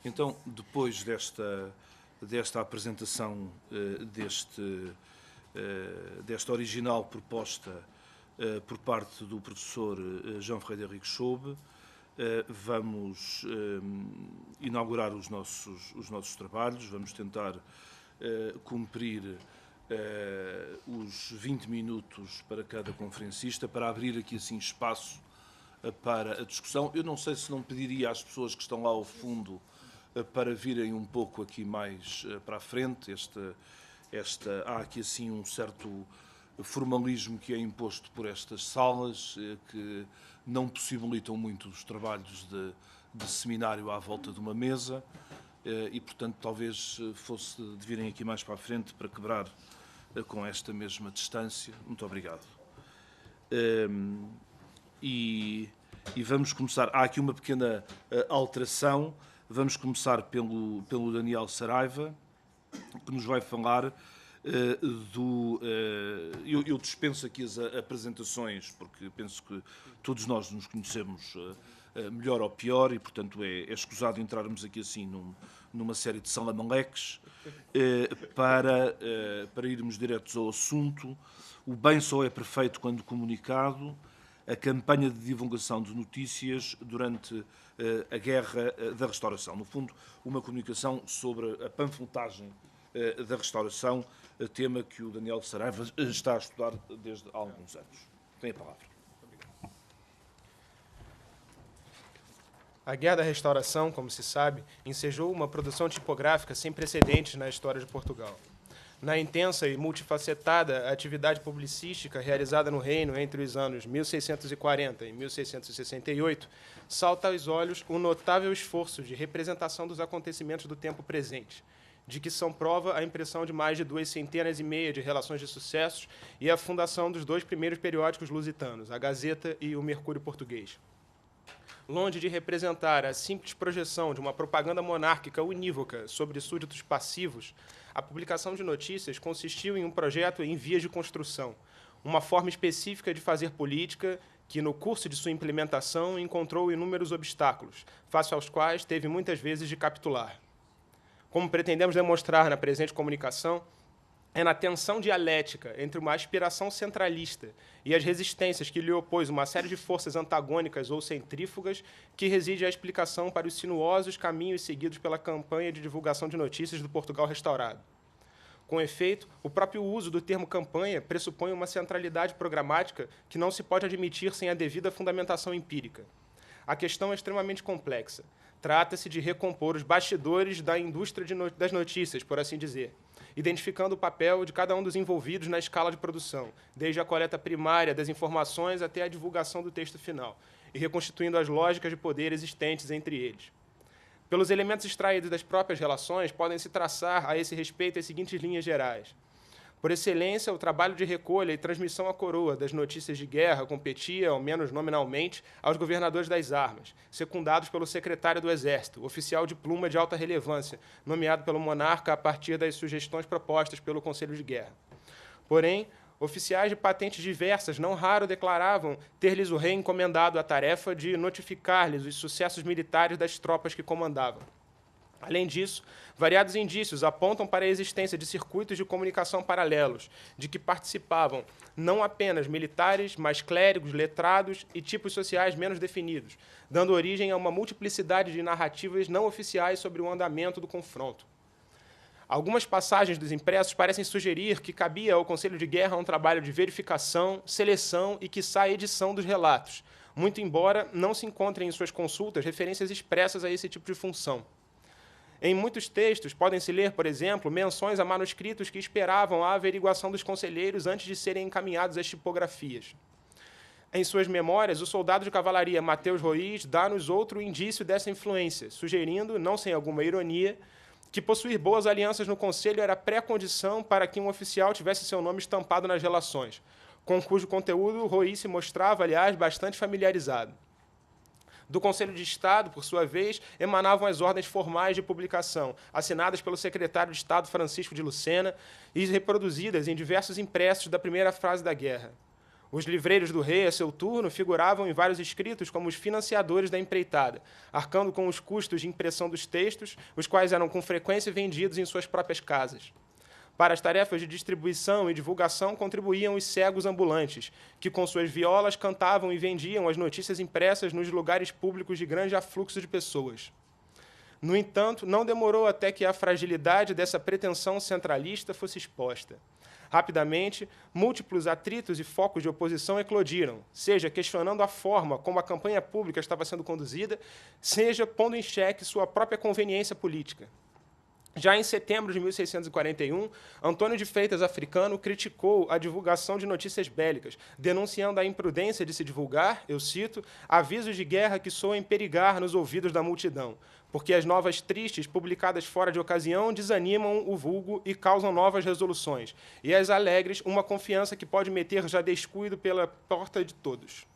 Então, depois desta apresentação desta original proposta por parte do professor Jean-Frédéric Choube, vamos inaugurar os nossos trabalhos, vamos tentar cumprir os 20 minutos para cada conferencista, para abrir aqui assim espaço para a discussão. Eu não sei se não pediria às pessoas que estão lá ao fundo para virem um pouco aqui mais para a frente. Há aqui assim um certo formalismo que é imposto por estas salas, que não possibilitam muito os trabalhos de seminário à volta de uma mesa, e, portanto, talvez fosse de virem aqui mais para a frente para quebrar com esta mesma distância. Muito obrigado. E vamos começar. Há aqui uma pequena alteração. Vamos começar pelo Daniel Saraiva, que nos vai falar eu dispenso aqui as apresentações, porque penso que todos nós nos conhecemos melhor ou pior, e, portanto, é escusado entrarmos aqui assim numa série de salamaleques, para irmos diretos ao assunto. O bem só é perfeito quando comunicado. A campanha de divulgação de notícias durante a Guerra da Restauração. No fundo, uma comunicação sobre a panfletagem da restauração, tema que o Daniel Saraiva está a estudar desde há alguns anos. Tem a palavra. A Guerra da Restauração, como se sabe, ensejou uma produção tipográfica sem precedentes na história de Portugal. Na intensa e multifacetada atividade publicística realizada no Reino entre os anos 1640 e 1668, salta aos olhos o notável esforço de representação dos acontecimentos do tempo presente, de que são prova a impressão de mais de 250 de relações de sucessos e a fundação dos dois primeiros periódicos lusitanos, a Gazeta e o Mercúrio Português. Longe de representar a simples projeção de uma propaganda monárquica unívoca sobre súditos passivos, a publicação de notícias consistiu em um projeto em vias de construção, uma forma específica de fazer política que, no curso de sua implementação, encontrou inúmeros obstáculos, face aos quais teve muitas vezes de capitular. Como pretendemos demonstrar na presente comunicação, é na tensão dialética entre uma aspiração centralista e as resistências que lhe opôs uma série de forças antagônicas ou centrífugas que reside a explicação para os sinuosos caminhos seguidos pela campanha de divulgação de notícias do Portugal restaurado. Com efeito, o próprio uso do termo campanha pressupõe uma centralidade programática que não se pode admitir sem a devida fundamentação empírica. A questão é extremamente complexa. Trata-se de recompor os bastidores da indústria das notícias, por assim dizer, identificando o papel de cada um dos envolvidos na escala de produção, desde a coleta primária das informações até a divulgação do texto final, e reconstituindo as lógicas de poder existentes entre eles. Pelos elementos extraídos das próprias relações, podem-se traçar a esse respeito as seguintes linhas gerais. Por excelência, o trabalho de recolha e transmissão à coroa das notícias de guerra competia, ao menos nominalmente, aos governadores das armas, secundados pelo secretário do Exército, oficial de pluma de alta relevância, nomeado pelo monarca a partir das sugestões propostas pelo Conselho de Guerra. Porém, oficiais de patentes diversas não raro declaravam ter-lhes o rei encomendado a tarefa de notificar-lhes os sucessos militares das tropas que comandavam. Além disso, variados indícios apontam para a existência de circuitos de comunicação paralelos, de que participavam não apenas militares, mas clérigos, letrados e tipos sociais menos definidos, dando origem a uma multiplicidade de narrativas não oficiais sobre o andamento do confronto. Algumas passagens dos impressos parecem sugerir que cabia ao Conselho de Guerra um trabalho de verificação, seleção e, quiçá, edição dos relatos, muito embora não se encontrem em suas consultas referências expressas a esse tipo de função. Em muitos textos, podem-se ler, por exemplo, menções a manuscritos que esperavam a averiguação dos conselheiros antes de serem encaminhados às tipografias. Em suas memórias, o soldado de cavalaria Mateus Roís dá-nos outro indício dessa influência, sugerindo, não sem alguma ironia, que possuir boas alianças no conselho era pré-condição para que um oficial tivesse seu nome estampado nas relações, com cujo conteúdo Roís se mostrava, aliás, bastante familiarizado. Do Conselho de Estado, por sua vez, emanavam as ordens formais de publicação, assinadas pelo secretário de Estado Francisco de Lucena e reproduzidas em diversos impressos da primeira fase da guerra. Os livreiros do rei, a seu turno, figuravam em vários escritos como os financiadores da empreitada, arcando com os custos de impressão dos textos, os quais eram com frequência vendidos em suas próprias casas. Para as tarefas de distribuição e divulgação contribuíam os cegos ambulantes, que com suas violas cantavam e vendiam as notícias impressas nos lugares públicos de grande afluxo de pessoas. No entanto, não demorou até que a fragilidade dessa pretensão centralista fosse exposta. Rapidamente, múltiplos atritos e focos de oposição eclodiram, seja questionando a forma como a campanha pública estava sendo conduzida, seja pondo em xeque sua própria conveniência política. Já em setembro de 1641, Antônio de Freitas Africano criticou a divulgação de notícias bélicas, denunciando a imprudência de se divulgar, eu cito, avisos de guerra que soem perigar nos ouvidos da multidão, porque as novas tristes, publicadas fora de ocasião, desanimam o vulgo e causam novas resoluções, e as alegres uma confiança que pode meter já descuido pela porta de todos.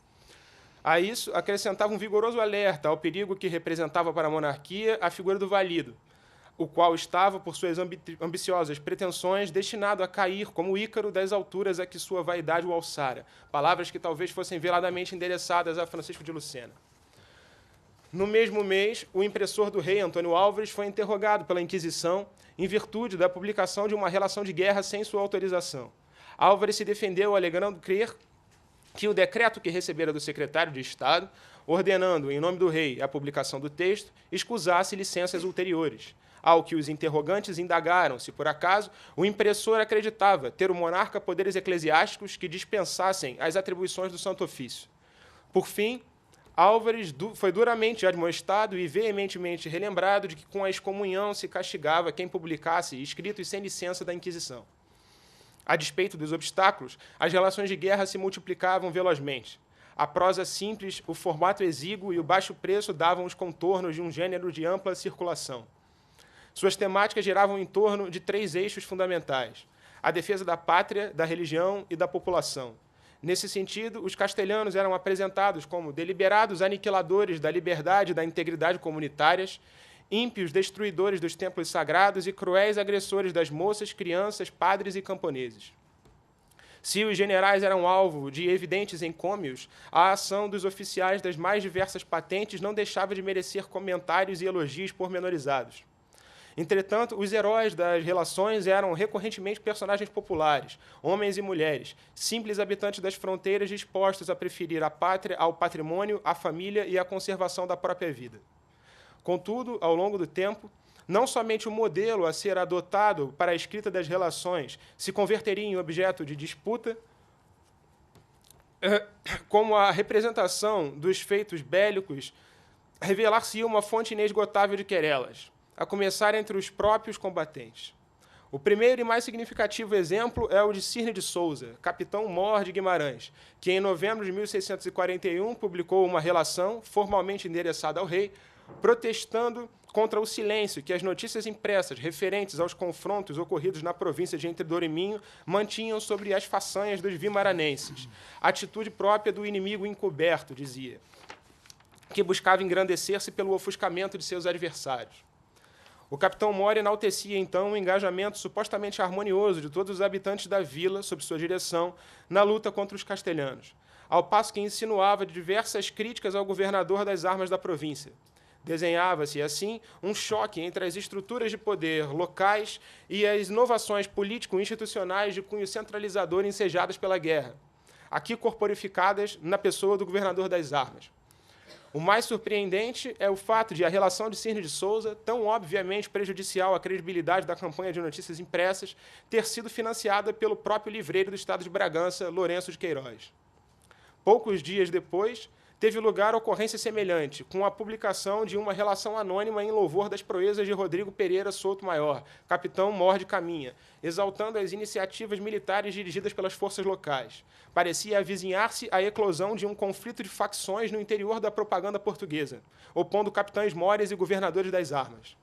A isso, acrescentava um vigoroso alerta ao perigo que representava para a monarquia a figura do valido, o qual estava, por suas ambiciosas pretensões, destinado a cair como Ícaro das alturas a que sua vaidade o alçara, palavras que talvez fossem veladamente endereçadas a Francisco de Lucena. No mesmo mês, o impressor do rei, Antônio Álvares, foi interrogado pela Inquisição em virtude da publicação de uma relação de guerra sem sua autorização. Álvares se defendeu alegando crer que o decreto que recebera do secretário de Estado, ordenando, em nome do rei, a publicação do texto, escusasse licenças ulteriores. Ao que os interrogantes indagaram se, por acaso, o impressor acreditava ter o monarca poderes eclesiásticos que dispensassem as atribuições do Santo Ofício. Por fim, Álvares foi duramente admoestado e veementemente relembrado de que com a excomunhão se castigava quem publicasse escritos sem licença da Inquisição. A despeito dos obstáculos, as relações de guerra se multiplicavam velozmente. A prosa simples, o formato exíguo e o baixo preço davam os contornos de um gênero de ampla circulação. Suas temáticas giravam em torno de 3 eixos fundamentais: a defesa da pátria, da religião e da população. Nesse sentido, os castelhanos eram apresentados como deliberados aniquiladores da liberdade e da integridade comunitárias, ímpios destruidores dos templos sagrados e cruéis agressores das moças, crianças, padres e camponeses. Se os generais eram alvo de evidentes encômios, a ação dos oficiais das mais diversas patentes não deixava de merecer comentários e elogios pormenorizados. Entretanto, os heróis das relações eram recorrentemente personagens populares, homens e mulheres, simples habitantes das fronteiras dispostos a preferir a pátria ao patrimônio, à família e à conservação da própria vida. Contudo, ao longo do tempo, não somente o modelo a ser adotado para a escrita das relações se converteria em objeto de disputa, como a representação dos feitos bélicos revelar-se-ia uma fonte inesgotável de querelas, a começar entre os próprios combatentes. O primeiro e mais significativo exemplo é o de Cirne de Souza, capitão-mor de Guimarães, que em novembro de 1641 publicou uma relação, formalmente endereçada ao rei, protestando contra o silêncio que as notícias impressas referentes aos confrontos ocorridos na província de Entre Douro e Minho mantinham sobre as façanhas dos vimaranenses, atitude própria do inimigo encoberto, dizia, que buscava engrandecer-se pelo ofuscamento de seus adversários. O capitão Mor enaltecia, então, o engajamento supostamente harmonioso de todos os habitantes da vila, sob sua direção, na luta contra os castelhanos, ao passo que insinuava diversas críticas ao governador das armas da província. Desenhava-se, assim, um choque entre as estruturas de poder locais e as inovações político-institucionais de cunho centralizador ensejadas pela guerra, aqui corporificadas na pessoa do governador das armas. O mais surpreendente é o fato de a relação de Cirne de Souza, tão obviamente prejudicial à credibilidade da campanha de notícias impressas, ter sido financiada pelo próprio livreiro do estado de Bragança, Lourenço de Queiroz. Poucos dias depois, teve lugar ocorrência semelhante, com a publicação de uma relação anônima em louvor das proezas de Rodrigo Pereira Souto Maior, capitão-mor de Caminha, exaltando as iniciativas militares dirigidas pelas forças locais. Parecia avizinhar-se a eclosão de um conflito de facções no interior da propaganda portuguesa, opondo capitães mores e governadores das armas.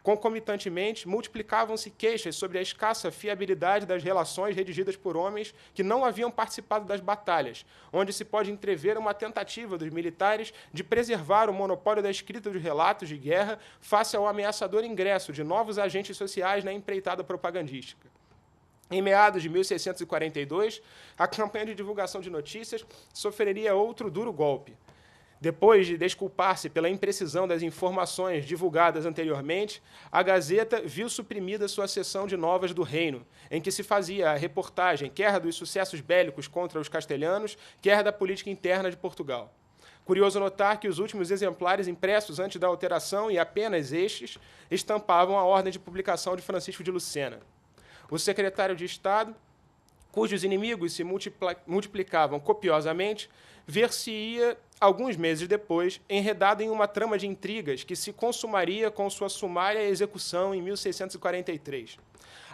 Concomitantemente, multiplicavam-se queixas sobre a escassa fiabilidade das relações redigidas por homens que não haviam participado das batalhas, onde se pode entrever uma tentativa dos militares de preservar o monopólio da escrita dos relatos de guerra face ao ameaçador ingresso de novos agentes sociais na empreitada propagandística. Em meados de 1642, a campanha de divulgação de notícias sofreria outro duro golpe. Depois de desculpar-se pela imprecisão das informações divulgadas anteriormente, a Gazeta viu suprimida sua seção de novas do reino, em que se fazia a reportagem quer dos sucessos bélicos contra os castelhanos, quer da política interna de Portugal. Curioso notar que os últimos exemplares impressos antes da alteração, e apenas estes, estampavam a ordem de publicação de Francisco de Lucena. O secretário de Estado, cujos inimigos se multiplicavam copiosamente, ver-se-ia, alguns meses depois, enredado em uma trama de intrigas que se consumaria com sua sumária execução em 1643.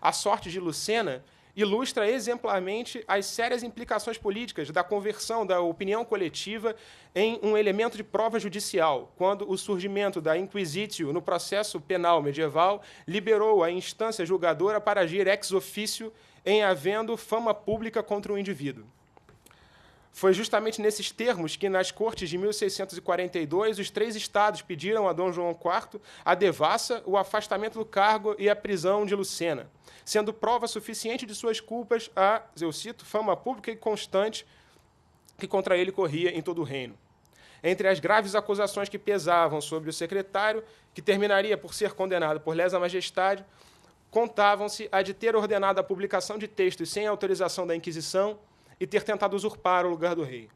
A sorte de Lucena ilustra exemplarmente as sérias implicações políticas da conversão da opinião coletiva em um elemento de prova judicial, quando o surgimento da inquisitio no processo penal medieval liberou a instância julgadora para agir ex officio em havendo fama pública contra o indivíduo. Foi justamente nesses termos que, nas Cortes de 1642, os 3 estados pediram a Dom João IV a devassa, o afastamento do cargo e a prisão de Lucena, sendo prova suficiente de suas culpas a, eu cito, fama pública e constante que contra ele corria em todo o reino. Entre as graves acusações que pesavam sobre o secretário, que terminaria por ser condenado por lesa majestade, contavam-se a de ter ordenado a publicação de textos sem autorização da Inquisição e ter tentado usurpar o lugar do rei.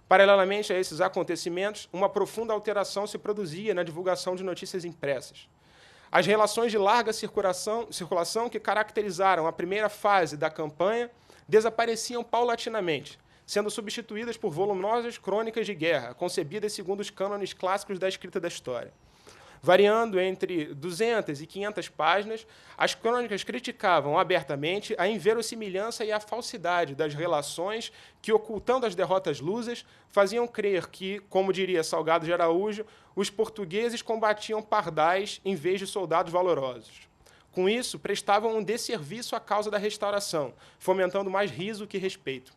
Paralelamente a esses acontecimentos, uma profunda alteração se produzia na divulgação de notícias impressas. As relações de larga circulação que caracterizaram a primeira fase da campanha desapareciam paulatinamente, sendo substituídas por voluminosas crônicas de guerra, concebidas segundo os cânones clássicos da escrita da história. Variando entre 200 e 500 páginas, as crônicas criticavam abertamente a inverossimilhança e a falsidade das relações que, ocultando as derrotas lusas, faziam crer que, como diria Salgado de Araújo, os portugueses combatiam pardais em vez de soldados valorosos. Com isso, prestavam um desserviço à causa da restauração, fomentando mais riso que respeito.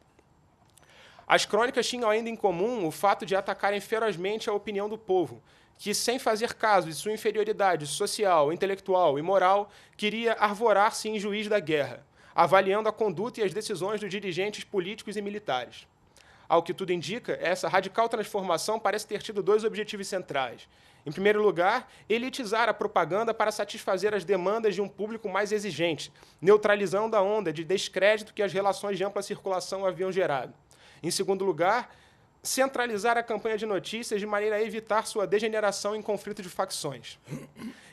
As crônicas tinham ainda em comum o fato de atacarem ferozmente a opinião do povo, que, sem fazer caso de sua inferioridade social, intelectual e moral, queria arvorar-se em juiz da guerra, avaliando a conduta e as decisões dos dirigentes políticos e militares. Ao que tudo indica, essa radical transformação parece ter tido 2 objetivos centrais. Em primeiro lugar, elitizar a propaganda para satisfazer as demandas de um público mais exigente, neutralizando a onda de descrédito que as relações de ampla circulação haviam gerado. Em segundo lugar, centralizar a campanha de notícias de maneira a evitar sua degeneração em conflito de facções.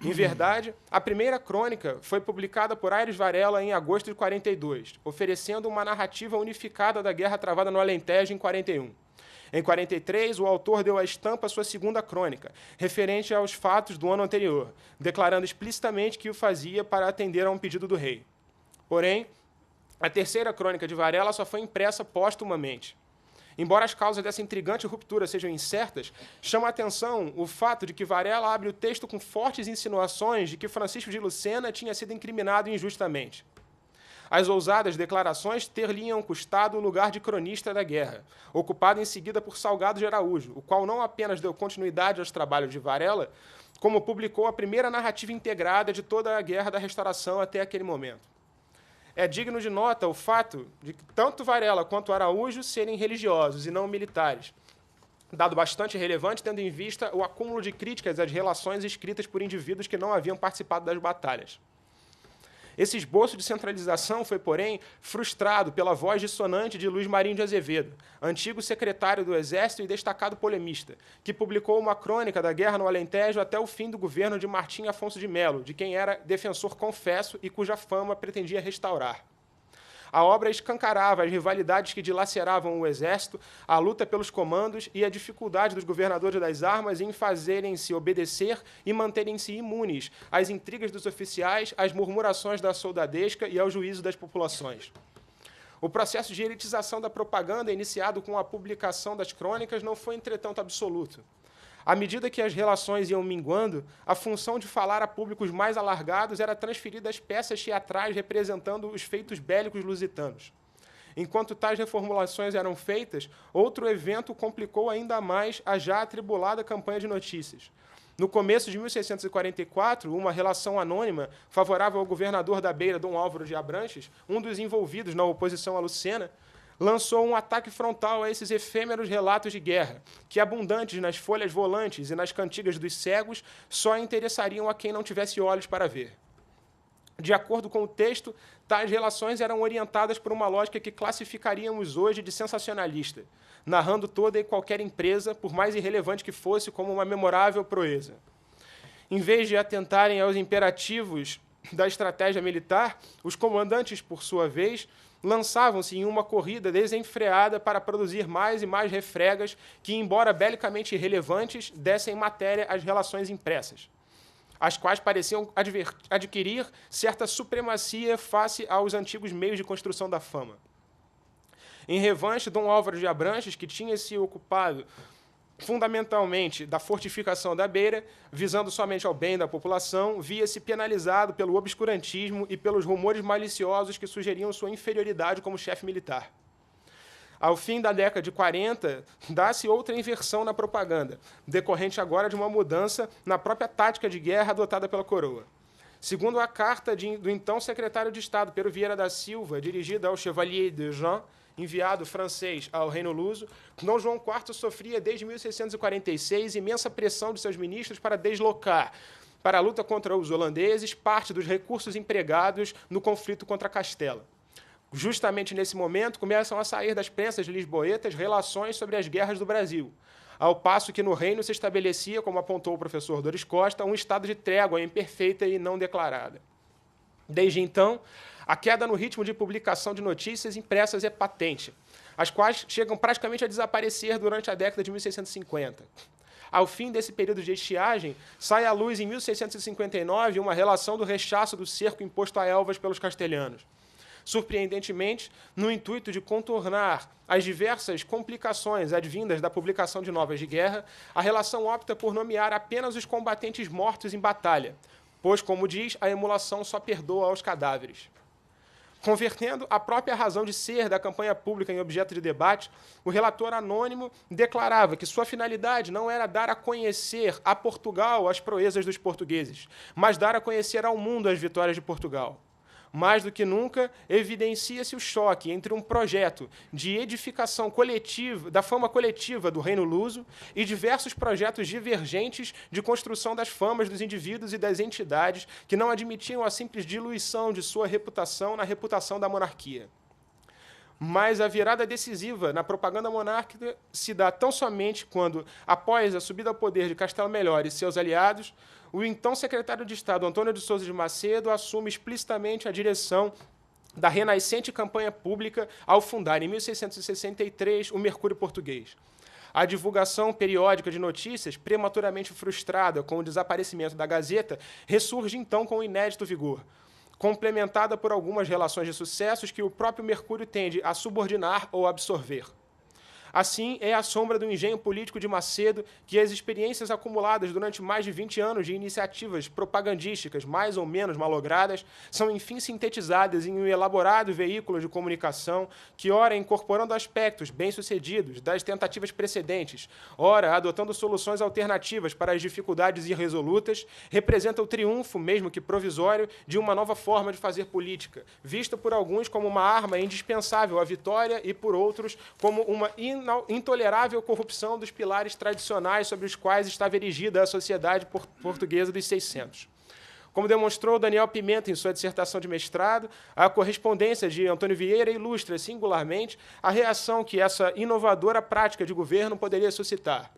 Em verdade, a primeira crônica foi publicada por Aires Varela em agosto de 42, oferecendo uma narrativa unificada da guerra travada no Alentejo em 41. Em 43, o autor deu à estampa sua segunda crônica, referente aos fatos do ano anterior, declarando explicitamente que o fazia para atender a um pedido do rei. Porém, a terceira crônica de Varela só foi impressa póstumamente. Embora as causas dessa intrigante ruptura sejam incertas, chama a atenção o fato de que Varela abre o texto com fortes insinuações de que Francisco de Lucena tinha sido incriminado injustamente. As ousadas declarações ter-lhe-iam custado o lugar de cronista da guerra, ocupado em seguida por Salgado de Araújo, o qual não apenas deu continuidade aos trabalhos de Varela, como publicou a primeira narrativa integrada de toda a Guerra da Restauração até aquele momento. É digno de nota o fato de que tanto Varela quanto Araújo serem religiosos e não militares, dado bastante relevante tendo em vista o acúmulo de críticas às relações escritas por indivíduos que não haviam participado das batalhas. Esse esboço de centralização foi, porém, frustrado pela voz dissonante de Luís Marinho de Azevedo, antigo secretário do Exército e destacado polemista, que publicou uma crônica da guerra no Alentejo até o fim do governo de Martim Afonso de Melo, de quem era defensor confesso e cuja fama pretendia restaurar. A obra escancarava as rivalidades que dilaceravam o Exército, a luta pelos comandos e a dificuldade dos governadores das armas em fazerem-se obedecer e manterem-se imunes às intrigas dos oficiais, às murmurações da soldadesca e ao juízo das populações. O processo de elitização da propaganda, iniciado com a publicação das crônicas, não foi, entretanto, absoluto. À medida que as relações iam minguando, a função de falar a públicos mais alargados era transferida às peças teatrais representando os feitos bélicos lusitanos. Enquanto tais reformulações eram feitas, outro evento complicou ainda mais a já atribulada campanha de notícias. No começo de 1644, uma relação anônima favorável ao governador da Beira, Dom Álvaro de Abranches, um dos envolvidos na oposição a Lucena, lançou um ataque frontal a esses efêmeros relatos de guerra, que, abundantes nas folhas volantes e nas cantigas dos cegos, só interessariam a quem não tivesse olhos para ver. De acordo com o texto, tais relações eram orientadas por uma lógica que classificaríamos hoje de sensacionalista, narrando toda e qualquer empresa, por mais irrelevante que fosse, como uma memorável proeza. Em vez de atentarem aos imperativos da estratégia militar, os comandantes, por sua vez, lançavam-se em uma corrida desenfreada para produzir mais e mais refregas que, embora belicamente irrelevantes, dessem matéria às relações impressas, as quais pareciam adquirir certa supremacia face aos antigos meios de construção da fama. Em revanche, Dom Álvaro de Abranches, que tinha se ocupado fundamentalmente da fortificação da Beira, visando somente ao bem da população, via-se penalizado pelo obscurantismo e pelos rumores maliciosos que sugeriam sua inferioridade como chefe militar. Ao fim da década de 40, dá-se outra inversão na propaganda, decorrente agora de uma mudança na própria tática de guerra adotada pela coroa. Segundo a carta do então secretário de Estado, Pero Vieira da Silva, dirigida ao Chevalier de Jean, enviado francês ao Reino Luso, Dom João IV sofria desde 1646 imensa pressão de seus ministros para deslocar, para a luta contra os holandeses, parte dos recursos empregados no conflito contra Castela. Justamente nesse momento, começam a sair das prensas lisboetas relações sobre as guerras do Brasil, ao passo que no reino se estabelecia, como apontou o professor Doris Costa, um estado de trégua imperfeita e não declarada. Desde então, a queda no ritmo de publicação de notícias impressas é patente, as quais chegam praticamente a desaparecer durante a década de 1650. Ao fim desse período de estiagem, sai à luz em 1659 uma relação do rechaço do cerco imposto a Elvas pelos castelhanos. Surpreendentemente, no intuito de contornar as diversas complicações advindas da publicação de notas de guerra, a relação opta por nomear apenas os combatentes mortos em batalha, pois, como diz, a emulação só perdoa aos cadáveres. Convertendo a própria razão de ser da campanha pública em objeto de debate, o relator anônimo declarava que sua finalidade não era dar a conhecer a Portugal as proezas dos portugueses, mas dar a conhecer ao mundo as vitórias de Portugal. Mais do que nunca, evidencia-se o choque entre um projeto de edificação coletiva, da fama coletiva do Reino Luso e diversos projetos divergentes de construção das famas dos indivíduos e das entidades que não admitiam a simples diluição de sua reputação na reputação da monarquia. Mas a virada decisiva na propaganda monárquica se dá tão somente quando, após a subida ao poder de Castelo Melhor e seus aliados, o então secretário de Estado, Antônio de Sousa de Macedo, assume explicitamente a direção da renascente campanha pública ao fundar, em 1663, o Mercúrio Português. A divulgação periódica de notícias, prematuramente frustrada com o desaparecimento da Gazeta, ressurge então com inédito vigor, complementada por algumas relações de sucessos que o próprio Mercúrio tende a subordinar ou absorver. Assim, é a sombra do engenho político de Macedo que as experiências acumuladas durante mais de 20 anos de iniciativas propagandísticas mais ou menos malogradas são, enfim, sintetizadas em um elaborado veículo de comunicação que, ora incorporando aspectos bem-sucedidos das tentativas precedentes, ora adotando soluções alternativas para as dificuldades irresolutas, representa o triunfo, mesmo que provisório, de uma nova forma de fazer política, vista por alguns como uma arma indispensável à vitória e, por outros, como uma intolerável corrupção dos pilares tradicionais sobre os quais estava erigida a sociedade portuguesa dos 600. Como demonstrou Daniel Pimenta em sua dissertação de mestrado, a correspondência de Antônio Vieira ilustra, singularmente, a reação que essa inovadora prática de governo poderia suscitar.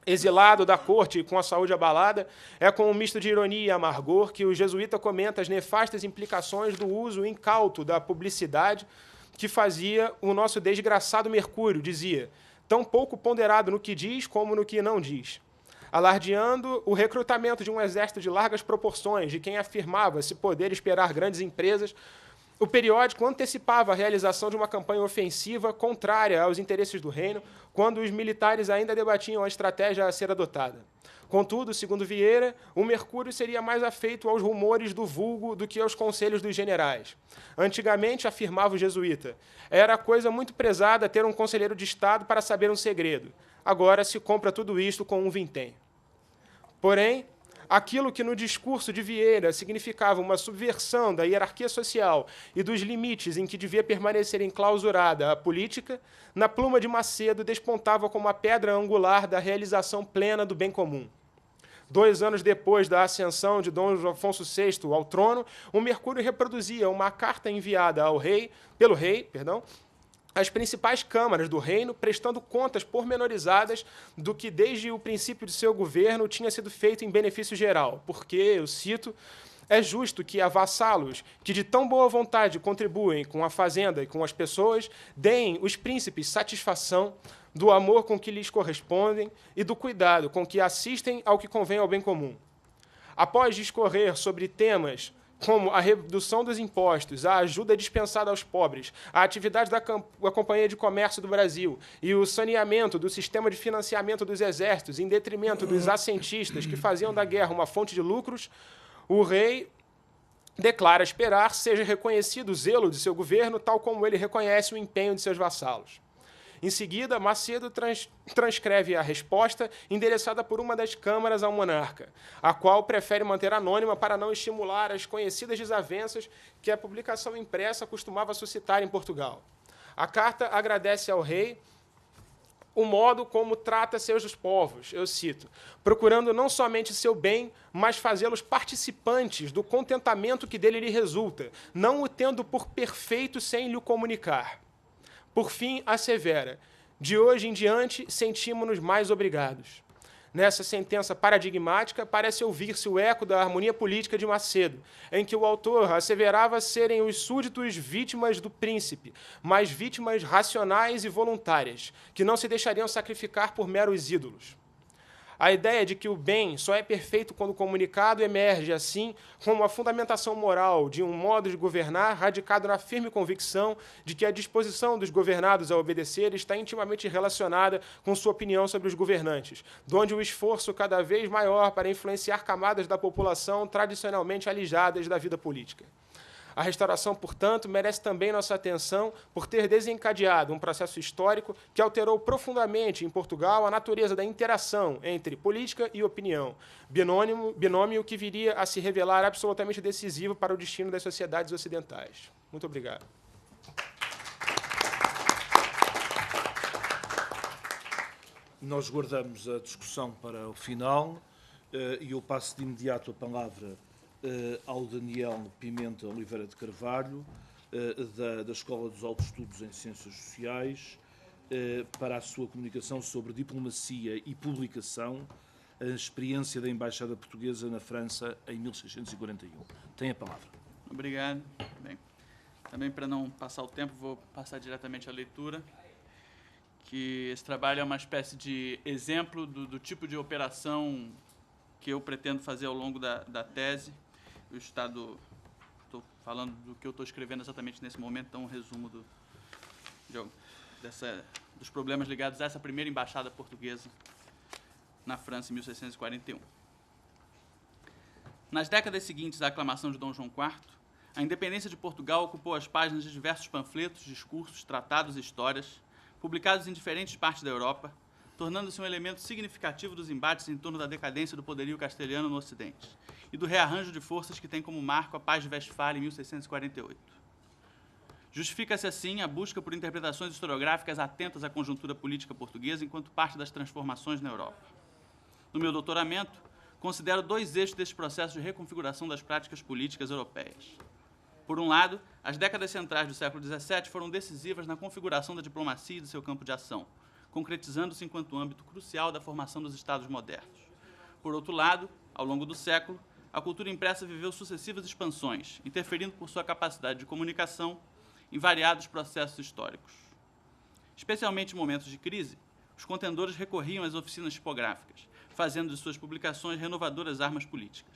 Exilado da corte e com a saúde abalada, é com um misto de ironia e amargor que o jesuíta comenta as nefastas implicações do uso incauto da publicidade que fazia o nosso desgraçado Mercúrio, dizia, tão pouco ponderado no que diz como no que não diz, alardeando o recrutamento de um exército de largas proporções, de quem afirmava se poder esperar grandes empresas. O periódico antecipava a realização de uma campanha ofensiva contrária aos interesses do reino, quando os militares ainda debatiam a estratégia a ser adotada. Contudo, segundo Vieira, o Mercúrio seria mais afeito aos rumores do vulgo do que aos conselhos dos generais. Antigamente, afirmava o jesuíta, era coisa muito prezada ter um conselheiro de Estado para saber um segredo. Agora se compra tudo isto com um vintém. Porém, aquilo que no discurso de Vieira significava uma subversão da hierarquia social e dos limites em que devia permanecer enclausurada a política, na pluma de Macedo despontava como a pedra angular da realização plena do bem comum. 2 anos depois da ascensão de Dom Afonso VI ao trono, o Mercúrio reproduzia uma carta enviada pelo rei, às principais câmaras do reino, prestando contas pormenorizadas do que, desde o princípio de seu governo, tinha sido feito em benefício geral, porque, eu cito, é justo que a vassalos que de tão boa vontade contribuem com a fazenda e com as pessoas, deem os príncipes satisfação do amor com que lhes correspondem e do cuidado com que assistem ao que convém ao bem comum. Após discorrer sobre temas como a redução dos impostos, a ajuda dispensada aos pobres, a atividade da Companhia de Comércio do Brasil e o saneamento do sistema de financiamento dos exércitos em detrimento dos assentistas que faziam da guerra uma fonte de lucros, o rei declara esperar seja reconhecido o zelo de seu governo, tal como ele reconhece o empenho de seus vassalos. Em seguida, Macedo transcreve a resposta endereçada por uma das câmaras ao monarca, a qual prefere manter anônima para não estimular as conhecidas desavenças que a publicação impressa costumava suscitar em Portugal. A carta agradece ao rei o modo como trata seus povos, eu cito, procurando não somente seu bem, mas fazê-los participantes do contentamento que dele lhe resulta, não o tendo por perfeito sem lhe o comunicar. Por fim, assevera, de hoje em diante, sentimos-nos mais obrigados. Nessa sentença paradigmática, parece ouvir-se o eco da harmonia política de Macedo, em que o autor asseverava serem os súditos vítimas do príncipe, mas vítimas racionais e voluntárias, que não se deixariam sacrificar por meros ídolos. A ideia de que o bem só é perfeito quando comunicado emerge, assim, como a fundamentação moral de um modo de governar radicado na firme convicção de que a disposição dos governados a obedecer está intimamente relacionada com sua opinião sobre os governantes, donde o esforço cada vez maior para influenciar camadas da população tradicionalmente alijadas da vida política. A restauração, portanto, merece também nossa atenção por ter desencadeado um processo histórico que alterou profundamente em Portugal a natureza da interação entre política e opinião, binômio que viria a se revelar absolutamente decisivo para o destino das sociedades ocidentais. Muito obrigado. Nós guardamos a discussão para o final e eu passo de imediato a palavra ao Daniel Pimenta Oliveira de Carvalho, da Escola dos Altos Estudos em Ciências Sociais, para a sua comunicação sobre diplomacia e publicação, a experiência da Embaixada Portuguesa na França em 1641. Tem a palavra. Obrigado. Bem, também para não passar o tempo, vou passar diretamente à leitura, que esse trabalho é uma espécie de exemplo do tipo de operação que eu pretendo fazer ao longo da tese. O Estado, estou falando do que eu estou escrevendo exatamente nesse momento, então um resumo dos problemas ligados a essa primeira embaixada portuguesa na França em 1641. Nas décadas seguintes à aclamação de Dom João IV, a independência de Portugal ocupou as páginas de diversos panfletos, discursos, tratados e histórias, publicados em diferentes partes da Europa, tornando-se um elemento significativo dos embates em torno da decadência do poderio castelhano no Ocidente e do rearranjo de forças que tem como marco a Paz de Westfália em 1648. Justifica-se, assim, a busca por interpretações historiográficas atentas à conjuntura política portuguesa enquanto parte das transformações na Europa. No meu doutoramento, considero 2 eixos desse processo de reconfiguração das práticas políticas europeias. Por um lado, as décadas centrais do século XVII foram decisivas na configuração da diplomacia e do seu campo de ação, concretizando-se enquanto âmbito crucial da formação dos Estados modernos. Por outro lado, ao longo do século, a cultura impressa viveu sucessivas expansões, interferindo por sua capacidade de comunicação em variados processos históricos. Especialmente em momentos de crise, os contendores recorriam às oficinas tipográficas, fazendo de suas publicações renovadoras armas políticas.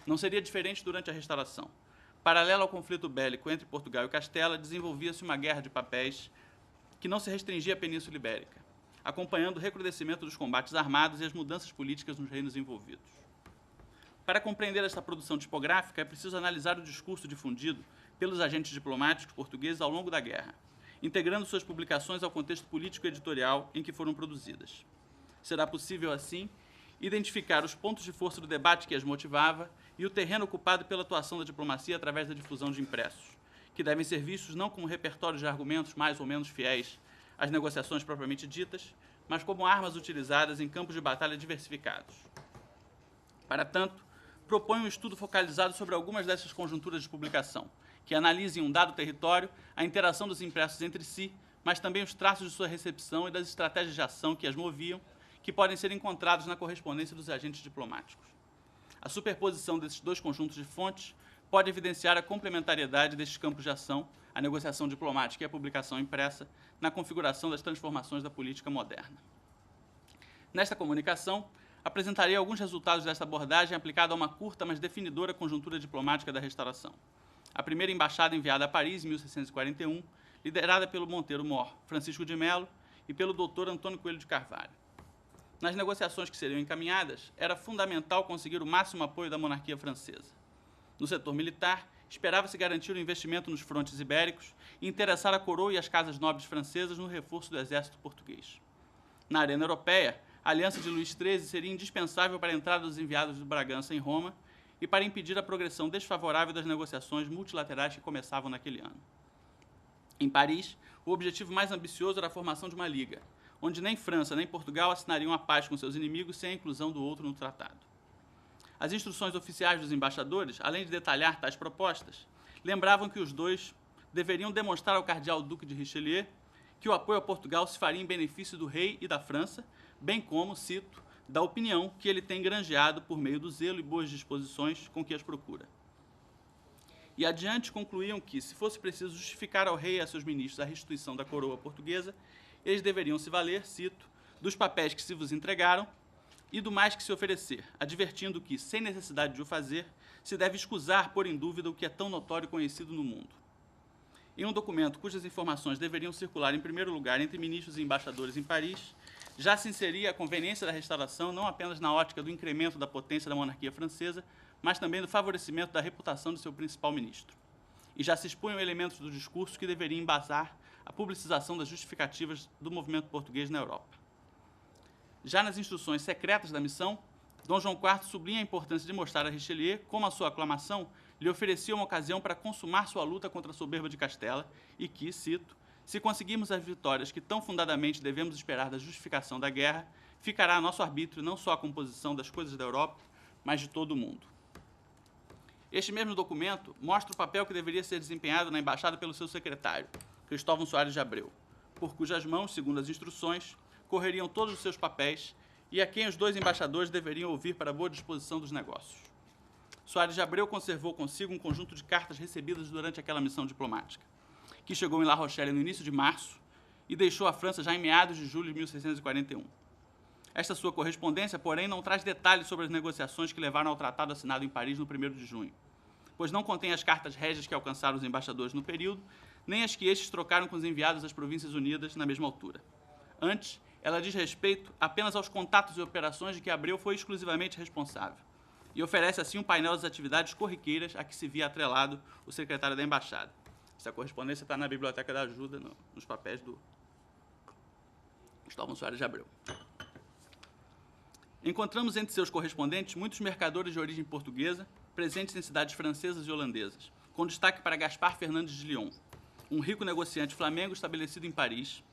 Não seria diferente durante a Restauração. Paralelo ao conflito bélico entre Portugal e Castela, desenvolvia-se uma guerra de papéis que não se restringia à Península Ibérica, acompanhando o recrudescimento dos combates armados e as mudanças políticas nos reinos envolvidos. Para compreender esta produção tipográfica, é preciso analisar o discurso difundido pelos agentes diplomáticos portugueses ao longo da guerra, integrando suas publicações ao contexto político e editorial em que foram produzidas. Será possível, assim, identificar os pontos de força do debate que as motivava e o terreno ocupado pela atuação da diplomacia através da difusão de impressos, que devem ser vistos não como repertórios de argumentos mais ou menos fiéis às negociações propriamente ditas, mas como armas utilizadas em campos de batalha diversificados. Para tanto, propõe um estudo focalizado sobre algumas dessas conjunturas de publicação, que analisem um dado território, a interação dos impressos entre si, mas também os traços de sua recepção e das estratégias de ação que as moviam, que podem ser encontrados na correspondência dos agentes diplomáticos. A superposição desses dois conjuntos de fontes pode evidenciar a complementariedade destes campos de ação, a negociação diplomática e a publicação impressa, na configuração das transformações da política moderna. Nesta comunicação, apresentarei alguns resultados desta abordagem aplicada a uma curta, mas definidora conjuntura diplomática da Restauração. A primeira embaixada enviada a Paris, em 1641, liderada pelo Monteiro Mor, Francisco de Melo e pelo Dr. Antônio Coelho de Carvalho. Nas negociações que seriam encaminhadas, era fundamental conseguir o máximo apoio da monarquia francesa. No setor militar, esperava-se garantir o investimento nos frontes ibéricos e interessar a coroa e as casas nobres francesas no reforço do exército português. Na arena europeia, a aliança de Luís XIII seria indispensável para a entrada dos enviados de Bragança em Roma e para impedir a progressão desfavorável das negociações multilaterais que começavam naquele ano. Em Paris, o objetivo mais ambicioso era a formação de uma liga, onde nem França nem Portugal assinariam a paz com seus inimigos sem a inclusão do outro no tratado. As instruções oficiais dos embaixadores, além de detalhar tais propostas, lembravam que os dois deveriam demonstrar ao cardeal Duque de Richelieu que o apoio a Portugal se faria em benefício do rei e da França, bem como, cito, da opinião que ele tem granjeado por meio do zelo e boas disposições com que as procura. E adiante concluíam que, se fosse preciso justificar ao rei e a seus ministros a restituição da coroa portuguesa, eles deveriam se valer, cito, dos papéis que se vos entregaram e do mais que se oferecer, advertindo que, sem necessidade de o fazer, se deve escusar pôr em dúvida o que é tão notório e conhecido no mundo. Em um documento cujas informações deveriam circular em primeiro lugar entre ministros e embaixadores em Paris, já se inseria a conveniência da restauração não apenas na ótica do incremento da potência da monarquia francesa, mas também do favorecimento da reputação de seu principal ministro. E já se expunham elementos do discurso que deveriam embasar a publicização das justificativas do movimento português na Europa. Já nas instruções secretas da missão, Dom João IV sublinha a importância de mostrar a Richelieu como a sua aclamação lhe oferecia uma ocasião para consumar sua luta contra a soberba de Castela e que, cito, se conseguirmos as vitórias que tão fundadamente devemos esperar da justificação da guerra, ficará a nosso arbítrio não só a composição das coisas da Europa, mas de todo o mundo. Este mesmo documento mostra o papel que deveria ser desempenhado na embaixada pelo seu secretário, Cristóvão Soares de Abreu, por cujas mãos, segundo as instruções, correriam todos os seus papéis e a quem os dois embaixadores deveriam ouvir para a boa disposição dos negócios. Soares de Abreu conservou consigo um conjunto de cartas recebidas durante aquela missão diplomática, que chegou em La Rochelle no início de março e deixou a França já em meados de julho de 1641. Esta sua correspondência, porém, não traz detalhes sobre as negociações que levaram ao tratado assinado em Paris no 1º de junho, pois não contém as cartas régias que alcançaram os embaixadores no período, nem as que estes trocaram com os enviados às Províncias Unidas na mesma altura. Antes, ela diz respeito apenas aos contatos e operações de que Abreu foi exclusivamente responsável, e oferece assim um painel das atividades corriqueiras a que se via atrelado o secretário da Embaixada. Essa correspondência está na Biblioteca da Ajuda, nos papéis do Cristóvão Soares de Abreu. Encontramos entre seus correspondentes muitos mercadores de origem portuguesa, presentes em cidades francesas e holandesas, com destaque para Gaspar Fernandes de Lyon, um rico negociante flamengo estabelecido em Paris.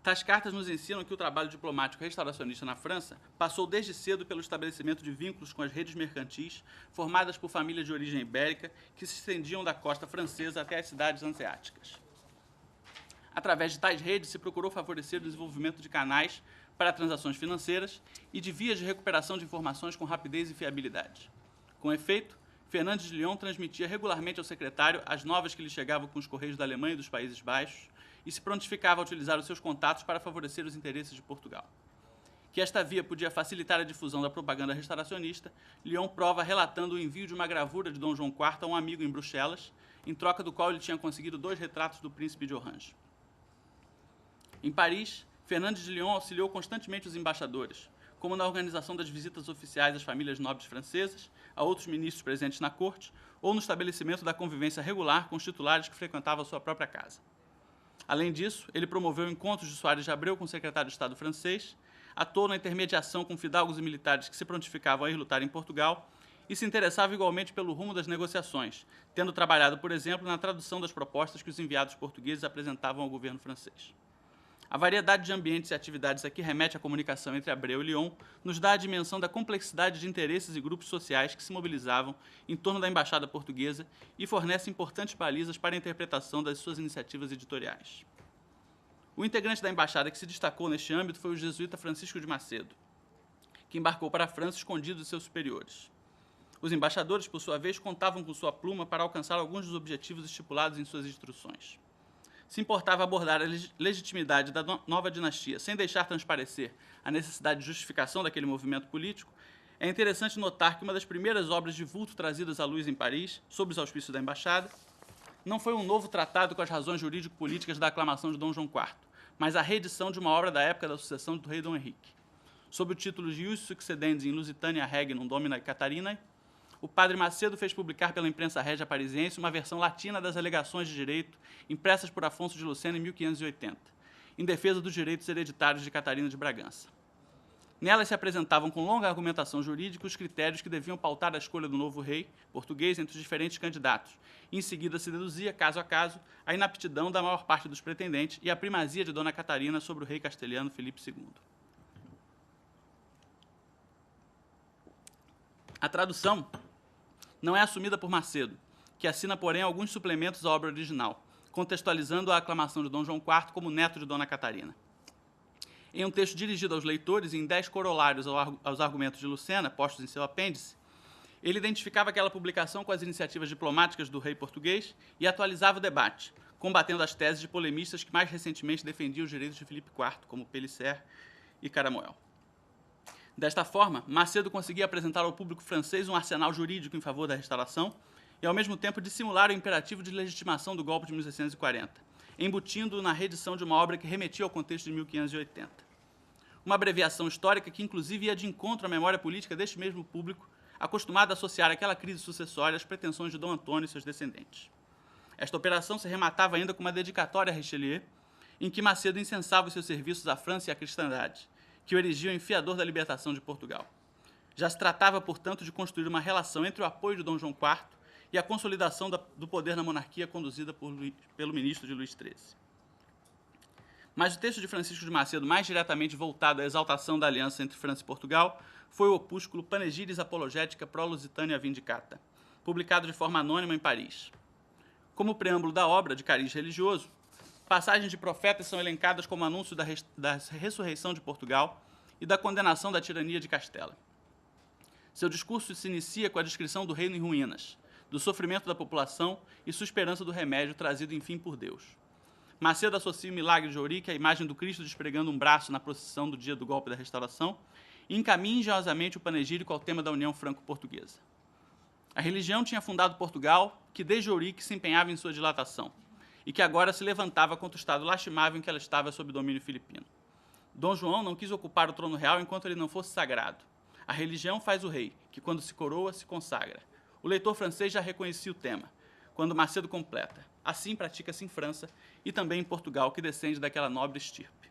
Tais cartas nos ensinam que o trabalho diplomático restauracionista na França passou desde cedo pelo estabelecimento de vínculos com as redes mercantis formadas por famílias de origem ibérica que se estendiam da costa francesa até as cidades hanseáticas. Através de tais redes se procurou favorecer o desenvolvimento de canais para transações financeiras e de vias de recuperação de informações com rapidez e fiabilidade. Com efeito, Fernandes de Lyon transmitia regularmente ao secretário as novas que lhe chegavam com os correios da Alemanha e dos Países Baixos e se prontificava a utilizar os seus contatos para favorecer os interesses de Portugal. Que esta via podia facilitar a difusão da propaganda restauracionista, Lyon prova relatando o envio de uma gravura de Dom João IV a um amigo em Bruxelas, em troca do qual ele tinha conseguido 2 retratos do príncipe de Orange. Em Paris, Fernandes de Lyon auxiliou constantemente os embaixadores, como na organização das visitas oficiais às famílias nobres francesas, a outros ministros presentes na corte, ou no estabelecimento da convivência regular com os titulares que frequentavam a sua própria casa. Além disso, ele promoveu encontros de Soares de Abreu com o secretário de Estado francês, atuou na intermediação com fidalgos e militares que se prontificavam a ir lutar em Portugal e se interessava igualmente pelo rumo das negociações, tendo trabalhado, por exemplo, na tradução das propostas que os enviados portugueses apresentavam ao governo francês. A variedade de ambientes e atividades a que remete a comunicação entre Abreu e Lyon nos dá a dimensão da complexidade de interesses e grupos sociais que se mobilizavam em torno da embaixada portuguesa e fornece importantes balizas para a interpretação das suas iniciativas editoriais. O integrante da embaixada que se destacou neste âmbito foi o jesuíta Francisco de Macedo, que embarcou para a França escondido de seus superiores. Os embaixadores, por sua vez, contavam com sua pluma para alcançar alguns dos objetivos estipulados em suas instruções. Se importava abordar a legitimidade da nova dinastia sem deixar transparecer a necessidade de justificação daquele movimento político, é interessante notar que uma das primeiras obras de vulto trazidas à luz em Paris, sob os auspícios da embaixada, não foi um novo tratado com as razões jurídico-políticas da aclamação de Dom João IV, mas a reedição de uma obra da época da sucessão do rei Dom Henrique. Sob o título de Ius Succedens in Lusitania Regnum Domini Catarinae, o padre Macedo fez publicar pela imprensa régia parisiense uma versão latina das alegações de direito impressas por Afonso de Lucena em 1580, em defesa dos direitos hereditários de Catarina de Bragança. Nelas se apresentavam com longa argumentação jurídica os critérios que deviam pautar a escolha do novo rei português entre os diferentes candidatos, e em seguida se deduzia, caso a caso, a inaptidão da maior parte dos pretendentes e a primazia de Dona Catarina sobre o rei castelhano Filipe II. A tradução não é assumida por Macedo, que assina, porém, alguns suplementos à obra original, contextualizando a aclamação de Dom João IV como neto de Dona Catarina. Em um texto dirigido aos leitores e em 10 corolários aos argumentos de Lucena, postos em seu apêndice, ele identificava aquela publicação com as iniciativas diplomáticas do rei português e atualizava o debate, combatendo as teses de polemistas que mais recentemente defendiam os direitos de Filipe IV, como Pélisser e Caramoel. Desta forma, Macedo conseguia apresentar ao público francês um arsenal jurídico em favor da restauração e, ao mesmo tempo, dissimular o imperativo de legitimação do golpe de 1640, embutindo-o na reedição de uma obra que remetia ao contexto de 1580. Uma abreviação histórica que, inclusive, ia de encontro à memória política deste mesmo público, acostumado a associar aquela crise sucessória às pretensões de Dom Antônio e seus descendentes. Esta operação se rematava ainda com uma dedicatória a Richelieu, em que Macedo incensava os seus serviços à França e à cristandade, que o erigiam em fiador da libertação de Portugal. Já se tratava, portanto, de construir uma relação entre o apoio de Dom João IV e a consolidação do poder na monarquia conduzida pelo ministro de Luís XIII. Mas o texto de Francisco de Macedo, mais diretamente voltado à exaltação da aliança entre França e Portugal, foi o opúsculo Panegíris Apologética pro Lusitania Vindicata, publicado de forma anônima em Paris. Como preâmbulo da obra, de cariz religioso, passagens de profetas são elencadas como anúncio da ressurreição de Portugal e da condenação da tirania de Castela. Seu discurso se inicia com a descrição do reino em ruínas, do sofrimento da população e sua esperança do remédio trazido, enfim, por Deus. Macedo associa o milagre de Ourique à imagem do Cristo despregando um braço na procissão do dia do golpe da restauração e encaminha engenhosamente o panegírico ao tema da União Franco-Portuguesa. A religião tinha fundado Portugal, que desde Ourique se empenhava em sua dilatação, e que agora se levantava contra o estado lastimável em que ela estava sob domínio filipino. Dom João não quis ocupar o trono real enquanto ele não fosse sagrado. A religião faz o rei, que quando se coroa, se consagra. O leitor francês já reconhecia o tema, quando Macedo completa. Assim pratica-se em França e também em Portugal, que descende daquela nobre estirpe.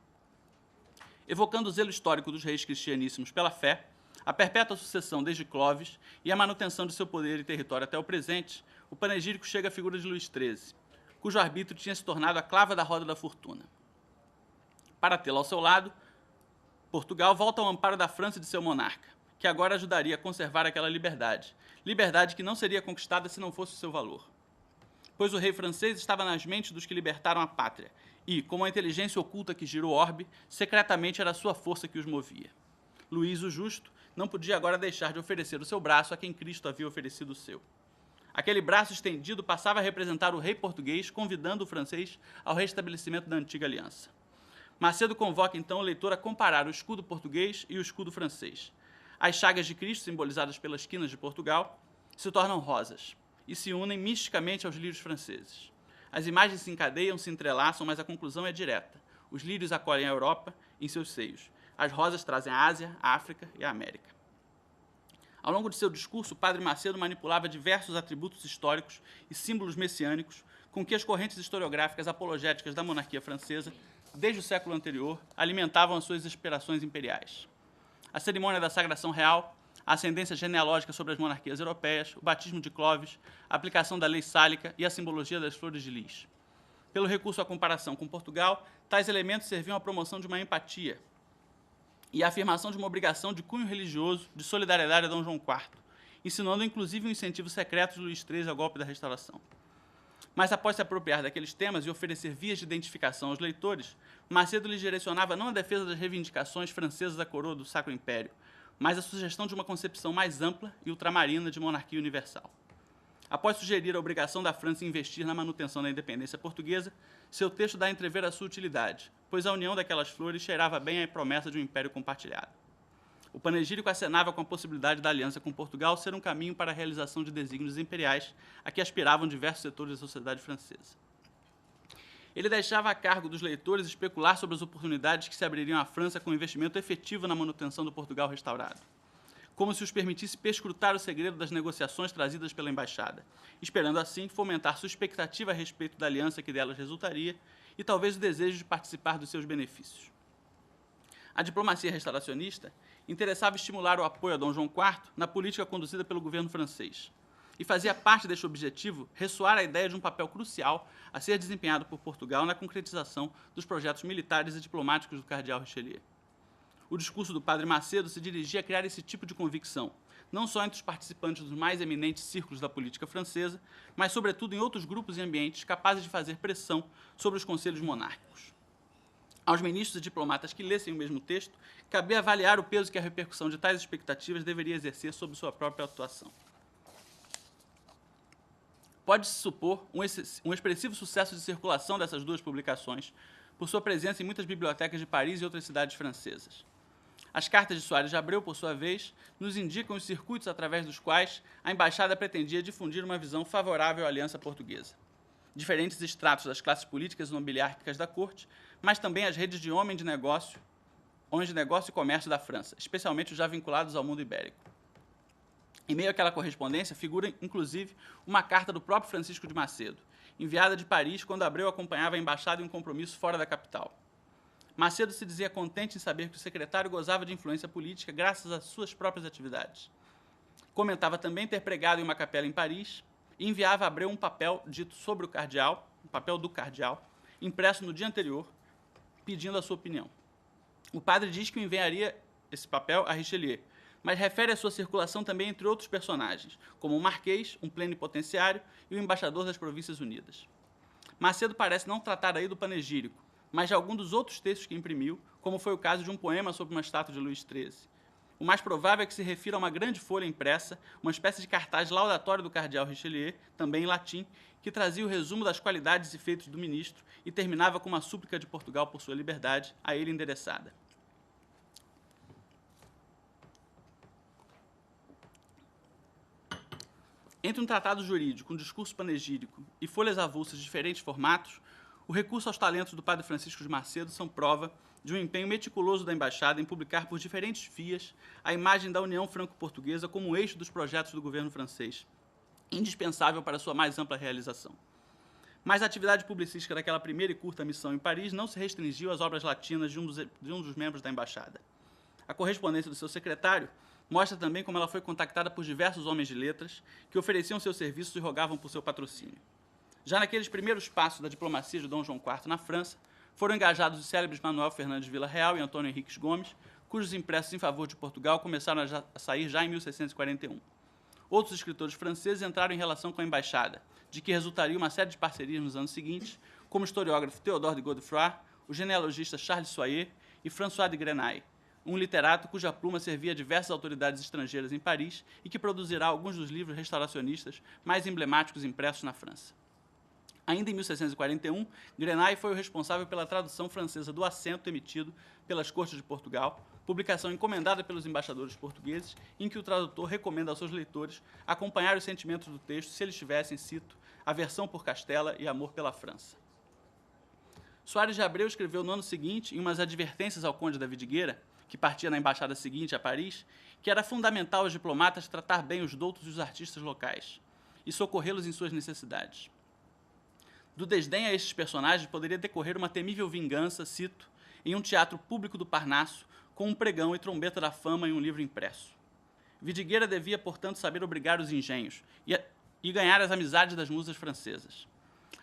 Evocando o zelo histórico dos reis cristianíssimos pela fé, a perpétua sucessão desde Clovis e a manutenção de seu poder e território até o presente, o panegírico chega à figura de Luís XIII, cujo arbítrio tinha se tornado a clava da roda da fortuna. Para tê-lo ao seu lado, Portugal volta ao amparo da França e de seu monarca, que agora ajudaria a conservar aquela liberdade, liberdade que não seria conquistada se não fosse o seu valor. Pois o rei francês estava nas mentes dos que libertaram a pátria e, como a inteligência oculta que gira o orbe, secretamente era a sua força que os movia. Luís o Justo não podia agora deixar de oferecer o seu braço a quem Cristo havia oferecido o seu. Aquele braço estendido passava a representar o rei português, convidando o francês ao restabelecimento da antiga aliança. Macedo convoca então o leitor a comparar o escudo português e o escudo francês. As chagas de Cristo, simbolizadas pelas quinas de Portugal, se tornam rosas e se unem misticamente aos lírios franceses. As imagens se encadeiam, se entrelaçam, mas a conclusão é direta. Os lírios acolhem a Europa em seus seios. As rosas trazem a Ásia, a África e a América. Ao longo de seu discurso, o padre Macedo manipulava diversos atributos históricos e símbolos messiânicos com que as correntes historiográficas apologéticas da monarquia francesa desde o século anterior, alimentavam as suas aspirações imperiais. A cerimônia da sagração real, a ascendência genealógica sobre as monarquias europeias, o batismo de Clovis, a aplicação da lei sálica e a simbologia das flores de lis. Pelo recurso à comparação com Portugal, tais elementos serviam à promoção de uma empatia e à afirmação de uma obrigação de cunho religioso de solidariedade a Dom João IV, insinuando inclusive um incentivo secreto de Luís XIII ao golpe da Restauração. Mas após se apropriar daqueles temas e oferecer vias de identificação aos leitores, Macedo lhes direcionava não a defesa das reivindicações francesas da coroa do Sacro Império, mas a sugestão de uma concepção mais ampla e ultramarina de monarquia universal. Após sugerir a obrigação da França em investir na manutenção da independência portuguesa, seu texto dá a entrever a sua utilidade, pois a união daquelas flores cheirava bem à promessa de um império compartilhado. O panegírico acenava com a possibilidade da aliança com Portugal ser um caminho para a realização de desígnios imperiais a que aspiravam diversos setores da sociedade francesa. Ele deixava a cargo dos leitores especular sobre as oportunidades que se abririam à França com investimento efetivo na manutenção do Portugal restaurado, como se os permitisse perscrutar o segredo das negociações trazidas pela embaixada, esperando assim fomentar sua expectativa a respeito da aliança que delas resultaria e talvez o desejo de participar dos seus benefícios. A diplomacia restauracionista interessava estimular o apoio a Dom João IV na política conduzida pelo governo francês, e fazia parte deste objetivo ressoar a ideia de um papel crucial a ser desempenhado por Portugal na concretização dos projetos militares e diplomáticos do cardeal Richelieu. O discurso do padre Macedo se dirigia a criar esse tipo de convicção, não só entre os participantes dos mais eminentes círculos da política francesa, mas, sobretudo, em outros grupos e ambientes capazes de fazer pressão sobre os conselhos monárquicos. Aos ministros e diplomatas que lessem o mesmo texto, cabia avaliar o peso que a repercussão de tais expectativas deveria exercer sobre sua própria atuação. Pode-se supor um expressivo sucesso de circulação dessas duas publicações, por sua presença em muitas bibliotecas de Paris e outras cidades francesas. As cartas de Soares de Abreu, por sua vez, nos indicam os circuitos através dos quais a embaixada pretendia difundir uma visão favorável à aliança portuguesa. Diferentes estratos das classes políticas e nobiliárquicas da corte, mas também as redes de homens de negócio e comércio da França, especialmente os já vinculados ao mundo ibérico. Em meio àquela correspondência figura, inclusive, uma carta do próprio Francisco de Macedo, enviada de Paris quando Abreu acompanhava a embaixada em um compromisso fora da capital. Macedo se dizia contente em saber que o secretário gozava de influência política graças às suas próprias atividades. Comentava também ter pregado em uma capela em Paris e enviava a Abreu um papel dito sobre o cardeal, um papel do cardeal, impresso no dia anterior, pedindo a sua opinião. O padre diz que enviaria esse papel a Richelieu, mas refere a sua circulação também entre outros personagens, como o Marquês, um plenipotenciário, e o embaixador das Províncias Unidas. Macedo parece não tratar aí do panegírico, mas de algum dos outros textos que imprimiu, como foi o caso de um poema sobre uma estátua de Luís XIII. O mais provável é que se refira a uma grande folha impressa, uma espécie de cartaz laudatório do cardeal Richelieu, também em latim, que trazia o resumo das qualidades e feitos do ministro e terminava com uma súplica de Portugal por sua liberdade, a ele endereçada. Entre um tratado jurídico, um discurso panegírico e folhas avulsas de diferentes formatos, o recurso aos talentos do padre Francisco de Macedo são prova de um empenho meticuloso da embaixada em publicar por diferentes vias a imagem da União Franco-Portuguesa como eixo dos projetos do governo francês, indispensável para sua mais ampla realização. Mas a atividade publicística daquela primeira e curta missão em Paris não se restringiu às obras latinas de um dos membros da embaixada. A correspondência do seu secretário mostra também como ela foi contactada por diversos homens de letras que ofereciam seus serviços e rogavam por seu patrocínio. Já naqueles primeiros passos da diplomacia de Dom João IV na França, foram engajados os célebres Manuel Fernandes Vila-Real e Antônio Henriques Gomes, cujos impressos em favor de Portugal começaram a sair já em 1641. Outros escritores franceses entraram em relação com a embaixada, de que resultaria uma série de parcerias nos anos seguintes, como o historiógrafo Théodore de Godefroy, o genealogista Charles Soyer e François de Grenaille, um literato cuja pluma servia a diversas autoridades estrangeiras em Paris e que produzirá alguns dos livros restauracionistas mais emblemáticos impressos na França. Ainda em 1641, Grenaille foi o responsável pela tradução francesa do Assento emitido pelas Cortes de Portugal, publicação encomendada pelos embaixadores portugueses, em que o tradutor recomenda aos seus leitores acompanhar os sentimentos do texto se eles tivessem, cito, aversão por Castela e amor pela França. Soares de Abreu escreveu no ano seguinte, em umas advertências ao conde da Vidigueira, que partia na embaixada seguinte a Paris, que era fundamental aos diplomatas tratar bem os doutos e os artistas locais e socorrê-los em suas necessidades. Do desdém a estes personagens poderia decorrer uma temível vingança, cito, em um teatro público do Parnaso, com um pregão e trombeta da fama em um livro impresso. Vidigueira devia, portanto, saber obrigar os engenhos e ganhar as amizades das musas francesas.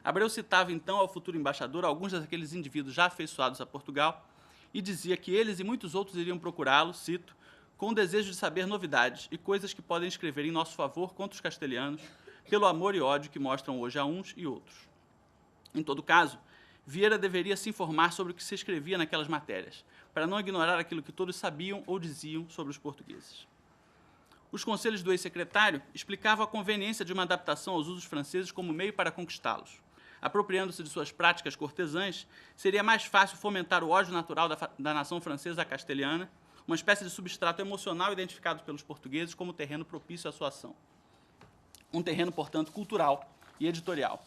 Abreu citava, então, ao futuro embaixador alguns daqueles indivíduos já afeiçoados a Portugal e dizia que eles e muitos outros iriam procurá-lo, cito, com o desejo de saber novidades e coisas que podem escrever em nosso favor contra os castelhanos, pelo amor e ódio que mostram hoje a uns e outros. Em todo caso, Vieira deveria se informar sobre o que se escrevia naquelas matérias, para não ignorar aquilo que todos sabiam ou diziam sobre os portugueses. Os conselhos do ex-secretário explicavam a conveniência de uma adaptação aos usos franceses como meio para conquistá-los. Apropriando-se de suas práticas cortesãs, seria mais fácil fomentar o ódio natural da nação francesa castelhana, uma espécie de substrato emocional identificado pelos portugueses como terreno propício à sua ação. Um terreno, portanto, cultural e editorial.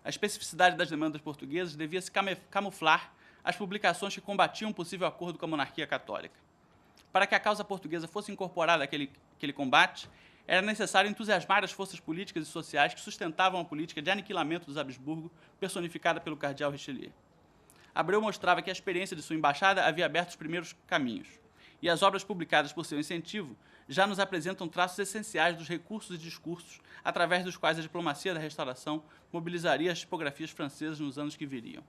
A especificidade das demandas portuguesas devia se camuflar as publicações que combatiam um possível acordo com a monarquia católica. Para que a causa portuguesa fosse incorporada àquele combate, era necessário entusiasmar as forças políticas e sociais que sustentavam a política de aniquilamento dos Habsburgo, personificada pelo cardeal Richelieu. Abreu mostrava que a experiência de sua embaixada havia aberto os primeiros caminhos, e as obras publicadas por seu incentivo já nos apresentam traços essenciais dos recursos e discursos através dos quais a diplomacia da Restauração mobilizaria as tipografias francesas nos anos que viriam.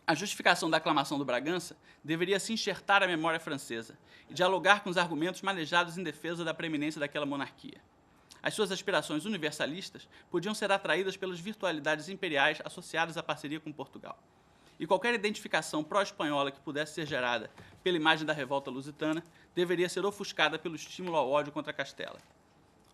A justificação da aclamação do Bragança deveria se enxertar à memória francesa e dialogar com os argumentos manejados em defesa da preeminência daquela monarquia. As suas aspirações universalistas podiam ser atraídas pelas virtualidades imperiais associadas à parceria com Portugal. E qualquer identificação pró-espanhola que pudesse ser gerada pela imagem da revolta lusitana deveria ser ofuscada pelo estímulo ao ódio contra Castela.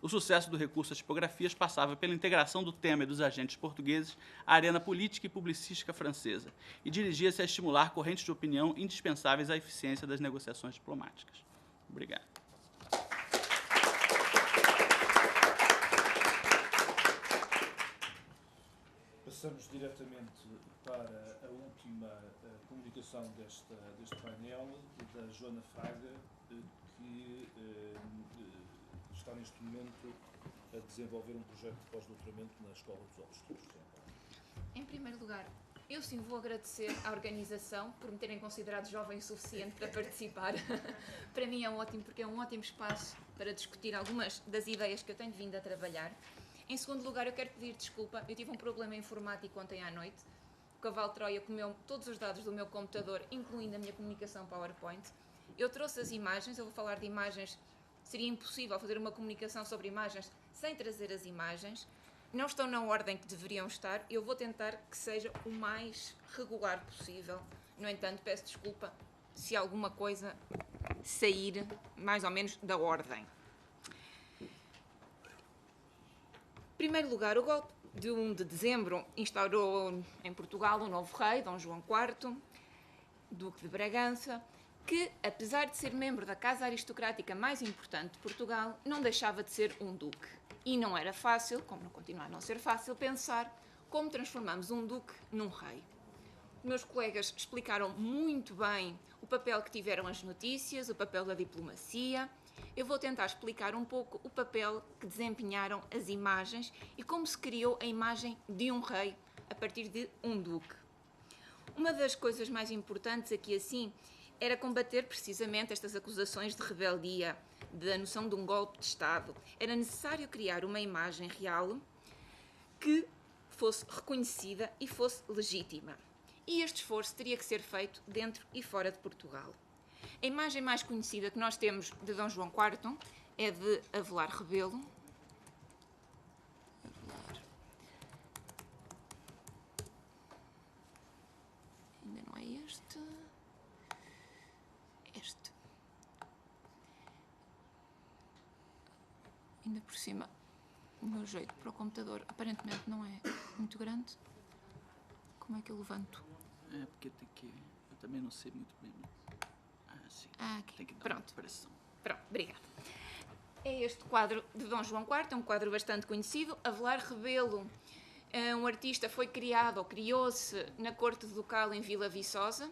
O sucesso do recurso às tipografias passava pela integração do tema e dos agentes portugueses à arena política e publicística francesa e dirigia-se a estimular correntes de opinião indispensáveis à eficiência das negociações diplomáticas. Obrigado. Passamos diretamente para a última comunicação deste painel, da Joana Fraga, que está neste momento a desenvolver um projeto de pós-doutoramento na Escola dos Obstetras. Em primeiro lugar, eu sim vou agradecer à organização por me terem considerado jovem o suficiente para participar. Para mim é ótimo, porque é um ótimo espaço para discutir algumas das ideias que eu tenho vindo a trabalhar. Em segundo lugar, eu quero pedir desculpa. Eu tive um problema informático ontem à noite. O cavalo Troia comeu todos os dados do meu computador, incluindo a minha comunicação PowerPoint. Eu trouxe as imagens, eu vou falar de imagens. Seria impossível fazer uma comunicação sobre imagens sem trazer as imagens. Não estão na ordem que deveriam estar. Eu vou tentar que seja o mais regular possível. No entanto, peço desculpa se alguma coisa sair mais ou menos da ordem. Em primeiro lugar, o golpe de 1 de dezembro instaurou em Portugal um novo rei, Dom João IV, Duque de Bragança, que, apesar de ser membro da casa aristocrática mais importante de Portugal, não deixava de ser um duque. E não era fácil, como não continua a não ser fácil, pensar como transformamos um duque num rei. Meus colegas explicaram muito bem o papel que tiveram as notícias, o papel da diplomacia. Eu vou tentar explicar um pouco o papel que desempenharam as imagens e como se criou a imagem de um rei a partir de um duque. Uma das coisas mais importantes aqui assim era combater precisamente estas acusações de rebeldia, da noção de um golpe de Estado. Era necessário criar uma imagem real que fosse reconhecida e fosse legítima. E este esforço teria que ser feito dentro e fora de Portugal. A imagem mais conhecida que nós temos de Dom João IV é de Avelar Rebelo. Ainda não é este. Este. Ainda por cima, o meu jeito para o computador aparentemente não é muito grande. Como é que eu levanto? É porque tem que... Eu também não sei muito bem. Sim. Aqui. Tem que dar Pronto. pressão. Pronto, obrigada. É este quadro de Dom João IV, é um quadro bastante conhecido. Avelar Rebelo, um artista, foi criado ou criou-se na corte ducal em Vila Viçosa.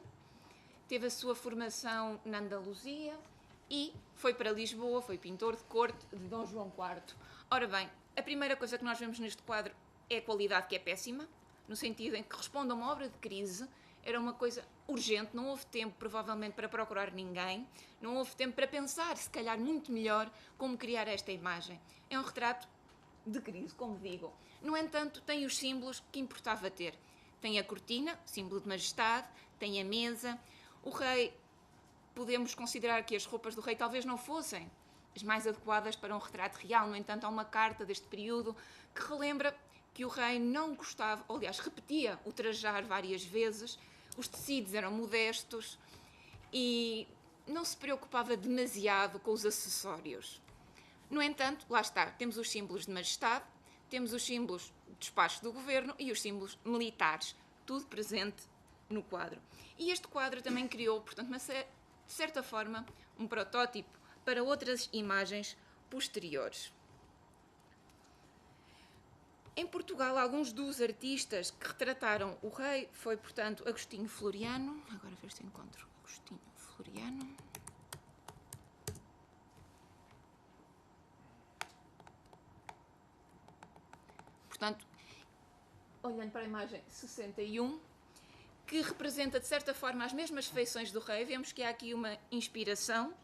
Teve a sua formação na Andaluzia e foi para Lisboa, foi pintor de corte de Dom João IV. Ora bem, a primeira coisa que nós vemos neste quadro é a qualidade, que é péssima. no sentido em que responde a uma obra de crise, era uma coisa urgente, não houve tempo, provavelmente, para procurar ninguém, não houve tempo para pensar, se calhar, muito melhor como criar esta imagem. É um retrato de crise, como digo. No entanto, tem os símbolos que importava ter. Tem a cortina, símbolo de majestade, tem a mesa. O rei, podemos considerar que as roupas do rei talvez não fossem as mais adequadas para um retrato real. No entanto, há uma carta deste período que relembra que o rei não gostava, ou, aliás, repetia o trajar várias vezes, os tecidos eram modestos e não se preocupava demasiado com os acessórios. No entanto, lá está, temos os símbolos de majestade, temos os símbolos de despacho do governo e os símbolos militares, tudo presente no quadro. E este quadro também criou, portanto, de certa forma, um protótipo para outras imagens posteriores. Em Portugal, alguns dos artistas que retrataram o rei foi, portanto, Agostinho Floriano. Agora ver se encontro Agostinho Floriano. Portanto, olhando para a imagem 61, que representa, de certa forma, as mesmas feições do rei, vemos que há aqui uma inspiração.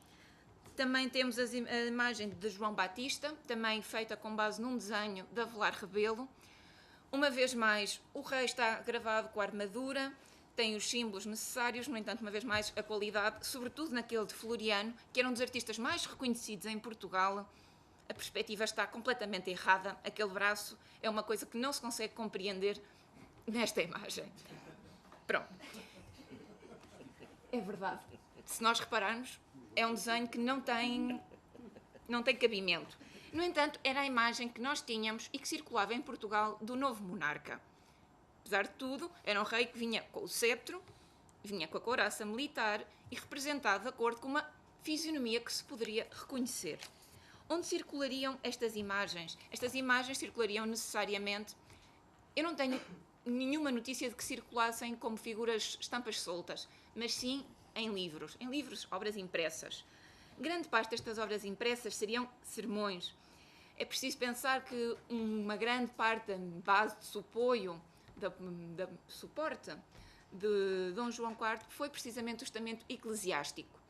Também temos a imagem de João Batista, também feita com base num desenho de Avelar Rebelo. Uma vez mais, o rei está gravado com a armadura, tem os símbolos necessários, no entanto, uma vez mais, a qualidade, sobretudo naquele de Floriano, que era um dos artistas mais reconhecidos em Portugal. A perspectiva está completamente errada, aquele braço é uma coisa que não se consegue compreender nesta imagem. Pronto. É verdade. Se nós repararmos, é um desenho que não tem cabimento. No entanto, era a imagem que nós tínhamos e que circulava em Portugal do novo monarca. Apesar de tudo, era um rei que vinha com o cetro, vinha com a couraça militar e representado de acordo com uma fisionomia que se poderia reconhecer. Onde circulariam estas imagens? Estas imagens circulariam necessariamente... Eu não tenho nenhuma notícia de que circulassem como figuras, estampas soltas, mas sim em livros, obras impressas. Grande parte destas obras impressas seriam sermões. É preciso pensar que uma grande parte da base de supoio, da suporte de Dom João IV foi precisamente o estamento eclesiástico.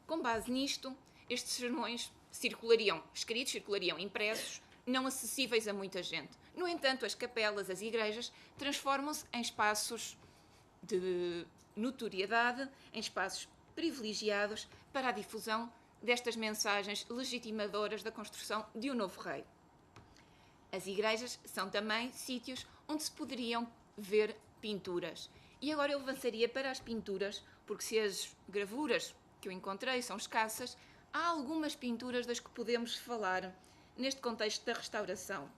Com base nisto, estes sermões circulariam escritos, circulariam impressos, não acessíveis a muita gente. No entanto, as capelas, as igrejas, transformam-se em espaços de notoriedade, em espaços privilegiados para a difusão destas mensagens legitimadoras da construção de um novo rei. As igrejas são também sítios onde se poderiam ver pinturas. E agora eu avançaria para as pinturas, porque se as gravuras que eu encontrei são escassas, há algumas pinturas das que podemos falar neste contexto da restauração.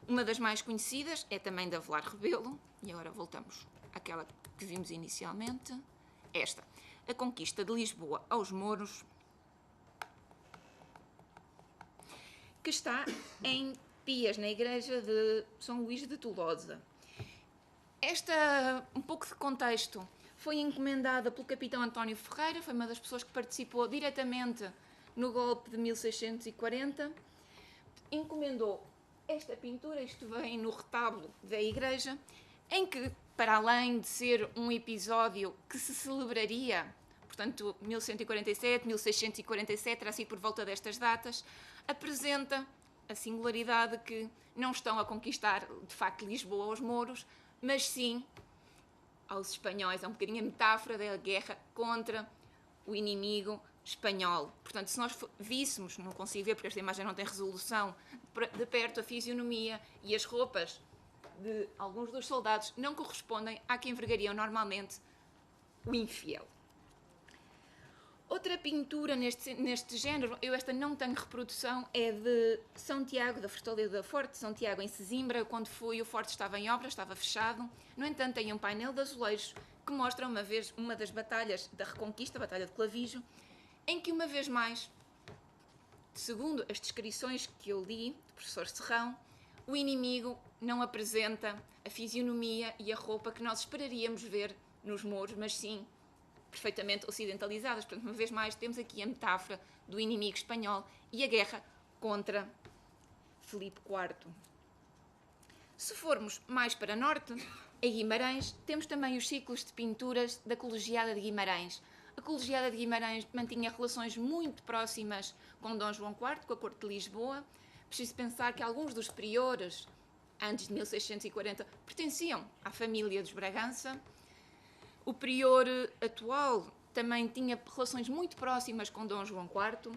Uma das mais conhecidas é também de Avelar Rebelo, e agora voltamos àquela que vimos inicialmente, esta, a conquista de Lisboa aos mouros, que está em Pias, na igreja de São Luís de Tolosa. Esta, um pouco de contexto, foi encomendada pelo capitão António Ferreira, foi uma das pessoas que participou diretamente no golpe de 1640, encomendou esta pintura, isto vem no retábulo da igreja, em que, para além de ser um episódio que se celebraria, portanto, 1147, 1647, terá sido por volta destas datas, apresenta a singularidade que não estão a conquistar, de facto, Lisboa aos mouros, mas sim aos espanhóis. É um bocadinho a metáfora da guerra contra o inimigo espanhol. Portanto, se nós víssemos, não consigo ver porque esta imagem não tem resolução, de perto a fisionomia e as roupas de alguns dos soldados não correspondem à que envergariam normalmente o infiel. Outra pintura neste género, eu esta não tenho reprodução, é de São Tiago, da Fortaleza da Forte, São Tiago em Sesimbra. Quando fui, o forte estava em obra, estava fechado. No entanto, tem um painel de azulejos que mostra uma vez uma das batalhas da Reconquista, a Batalha de Clavijo, em que, uma vez mais, segundo as descrições que eu li do professor Serrão, o inimigo não apresenta a fisionomia e a roupa que nós esperaríamos ver nos mouros, mas sim perfeitamente ocidentalizadas. Portanto, uma vez mais, temos aqui a metáfora do inimigo espanhol e a guerra contra Filipe IV. Se formos mais para norte, Em Guimarães, temos também os ciclos de pinturas da Colegiada de Guimarães. A Colegiada de Guimarães mantinha relações muito próximas com Dom João IV, com a corte de Lisboa. Preciso pensar que alguns dos priores, antes de 1640, pertenciam à família dos Bragança. O prior atual também tinha relações muito próximas com Dom João IV.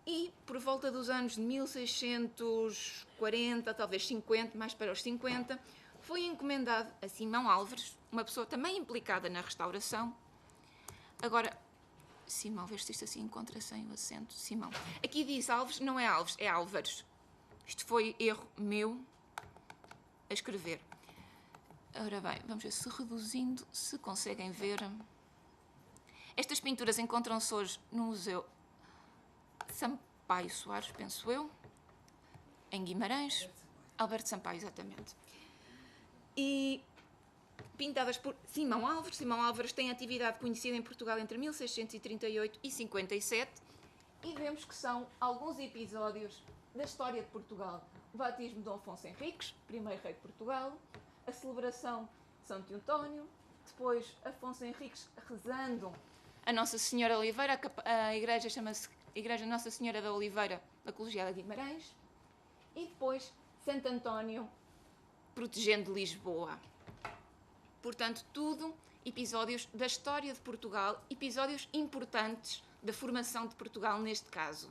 E, por volta dos anos de 1640, talvez 50, mais para os 50, foi encomendado a Simão Álvares, uma pessoa também implicada na restauração. Agora, Simão, vê se isto assim encontra sem o acento. Simão. Aqui diz Alves, não é Alves, é Álvares. Isto foi erro meu a escrever. Ora bem, vamos ver se reduzindo, se conseguem ver. Estas pinturas encontram-se hoje no Museu Sampaio Soares, penso eu, em Guimarães. Alberto Sampaio, exatamente. E pintadas por Simão Álvares. Simão Álvares tem atividade conhecida em Portugal entre 1638 e 57. E vemos que são alguns episódios da história de Portugal. O batismo de Dom Afonso Henriques, primeiro rei de Portugal, a celebração de São Teotónio, depois Afonso Henriques rezando a Nossa Senhora da Oliveira, a igreja chama-se Igreja Nossa Senhora da Oliveira da Colegiada de Guimarães, e depois Santo António protegendo Lisboa. Portanto, tudo episódios da história de Portugal, episódios importantes da formação de Portugal neste caso.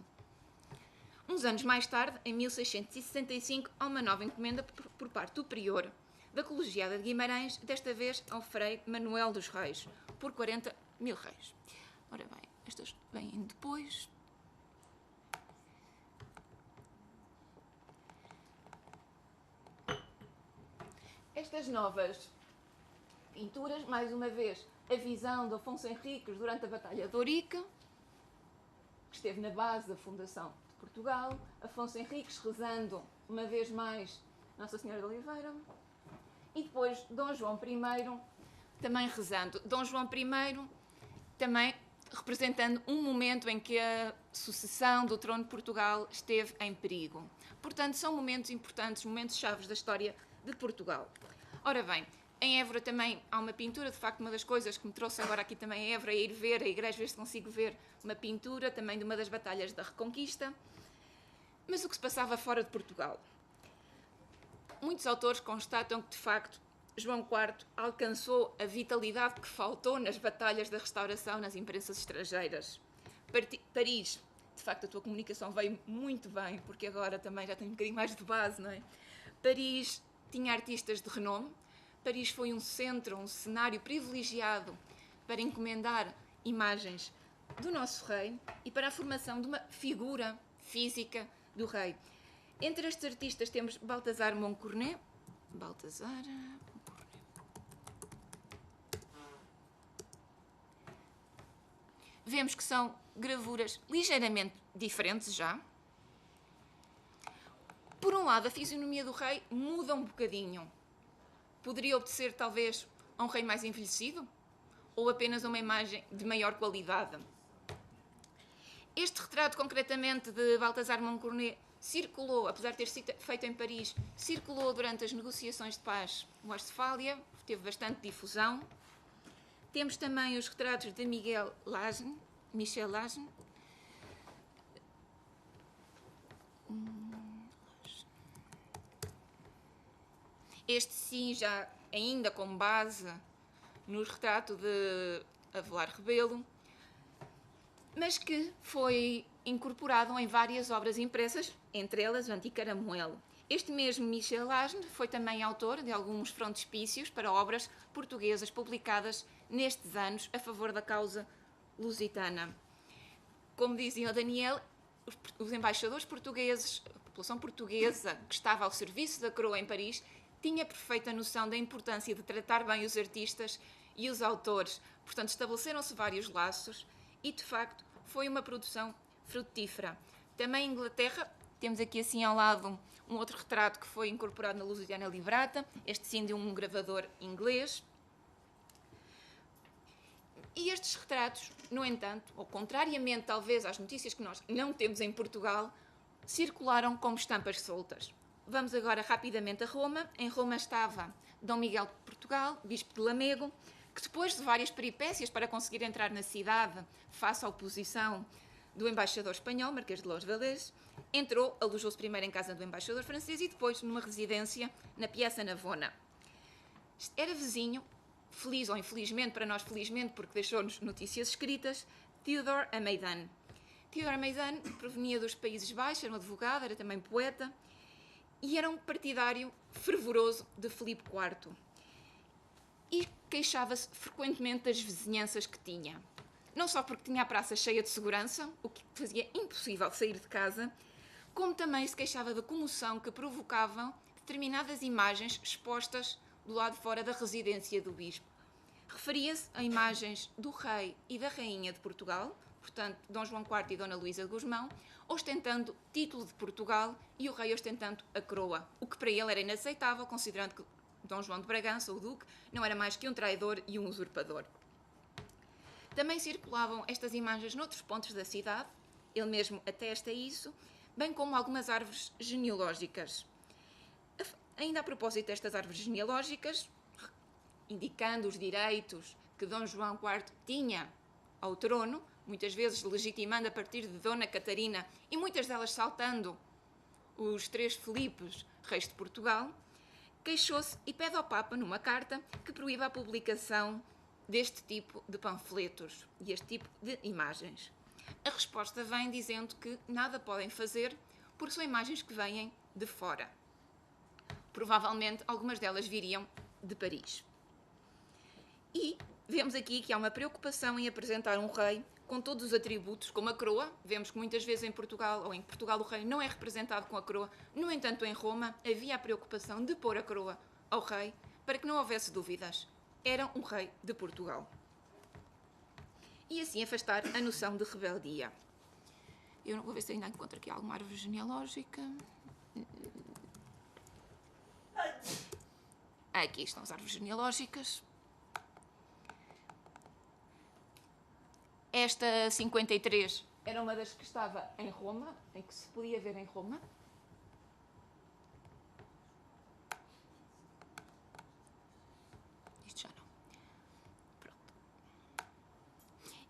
Uns anos mais tarde, em 1665, há uma nova encomenda por parte do prior da Colegiada de Guimarães, desta vez ao Frei Manuel dos Reis, por 40 mil reis. Ora bem, estas vêm depois. Estas novas pinturas, mais uma vez, a visão de Afonso Henriques durante a Batalha de Ourique, que esteve na base da fundação de Portugal, Afonso Henriques rezando, uma vez mais, Nossa Senhora da Oliveira, e depois Dom João I também rezando. Dom João I também representando um momento em que a sucessão do trono de Portugal esteve em perigo. Portanto, são momentos importantes, momentos chaves da história de Portugal. Ora bem, em Évora também há uma pintura, de facto uma das coisas que me trouxe agora aqui também a Évora é ir ver a igreja, ver se consigo ver uma pintura também de uma das batalhas da Reconquista. Mas o que se passava fora de Portugal? Muitos autores constatam que, de facto, João IV alcançou a vitalidade que faltou nas batalhas da restauração nas imprensas estrangeiras. Paris, de facto, a tua comunicação veio muito bem, porque agora também já tenho um bocadinho mais de base, não é? Paris tinha artistas de renome. Paris foi um centro, um cenário privilegiado para encomendar imagens do nosso rei e para a formação de uma figura física do rei. Entre estes artistas temos Balthazar Moncornet. Vemos que são gravuras ligeiramente diferentes já. Por um lado, a fisionomia do rei muda um bocadinho. Poderia obedecer, talvez, a um rei mais envelhecido? Ou apenas a uma imagem de maior qualidade? Este retrato, concretamente, de Balthazar Moncornet, circulou, apesar de ter sido feito em Paris, circulou durante as negociações de paz em Westfália, teve bastante difusão. Temos também os retratos de Michel Lagen. Este sim, já ainda com base no retrato de Avelar Rebelo, mas que foi incorporado em várias obras impressas, entre elas o Anticaramuelo. Este mesmo Michel Lagen foi também autor de alguns frontispícios para obras portuguesas publicadas nestes anos a favor da causa lusitana. Como dizia o Daniel, os embaixadores portugueses, a população portuguesa que estava ao serviço da coroa em Paris, tinha perfeita noção da importância de tratar bem os artistas e os autores. Portanto, estabeleceram-se vários laços e, de facto, foi uma produção frutífera. Também em Inglaterra, temos aqui assim ao lado um outro retrato que foi incorporado na Lusitana Livrata, este sim de um gravador inglês. E estes retratos, no entanto, ou contrariamente talvez às notícias que nós não temos em Portugal, circularam como estampas soltas. Vamos agora rapidamente a Roma. Em Roma estava Dom Miguel Portugal, bispo de Lamego, que depois de várias peripécias para conseguir entrar na cidade, face à oposição do embaixador espanhol, Marquês de Los Vallés, entrou, alojou-se primeiro em casa do embaixador francês e depois numa residência na Piazza Navona. Era vizinho, feliz ou infelizmente, para nós felizmente, porque deixou-nos notícias escritas, Theodore Ameidan. Theodore Ameidan provenia dos Países Baixos, era um advogado, era também poeta, e era um partidário fervoroso de Filipe IV. E queixava-se frequentemente das vizinhanças que tinha. Não só porque tinha a praça cheia de segurança, o que fazia impossível sair de casa, como também se queixava da comoção que provocavam determinadas imagens expostas do lado de fora da residência do bispo. Referia-se a imagens do rei e da rainha de Portugal, portanto, Dom João IV e Dona Luísa de Gusmão, ostentando título de Portugal e o rei ostentando a coroa, o que para ele era inaceitável, considerando que Dom João de Bragança, o duque, não era mais que um traidor e um usurpador. Também circulavam estas imagens noutros pontos da cidade, ele mesmo atesta isso, bem como algumas árvores genealógicas. Ainda a propósito destas árvores genealógicas, indicando os direitos que Dom João IV tinha ao trono, muitas vezes legitimando a partir de Dona Catarina e muitas delas saltando os 3 Filipes, reis de Portugal, queixou-se e pede ao Papa, numa carta, que proíba a publicação deste tipo de panfletos e este tipo de imagens. A resposta vem dizendo que nada podem fazer porque são imagens que vêm de fora. Provavelmente algumas delas viriam de Paris. E vemos aqui que há uma preocupação em apresentar um rei com todos os atributos, como a coroa. Vemos que muitas vezes em Portugal o rei não é representado com a coroa. No entanto, em Roma havia a preocupação de pôr a coroa ao rei para que não houvesse dúvidas. Era um rei de Portugal. E assim afastar a noção de rebeldia. Eu não vou ver se ainda encontro aqui alguma árvore genealógica. Aqui estão as árvores genealógicas. Esta 53 era uma das que estava em Roma, em que se podia ver em Roma. Isto já não. Pronto.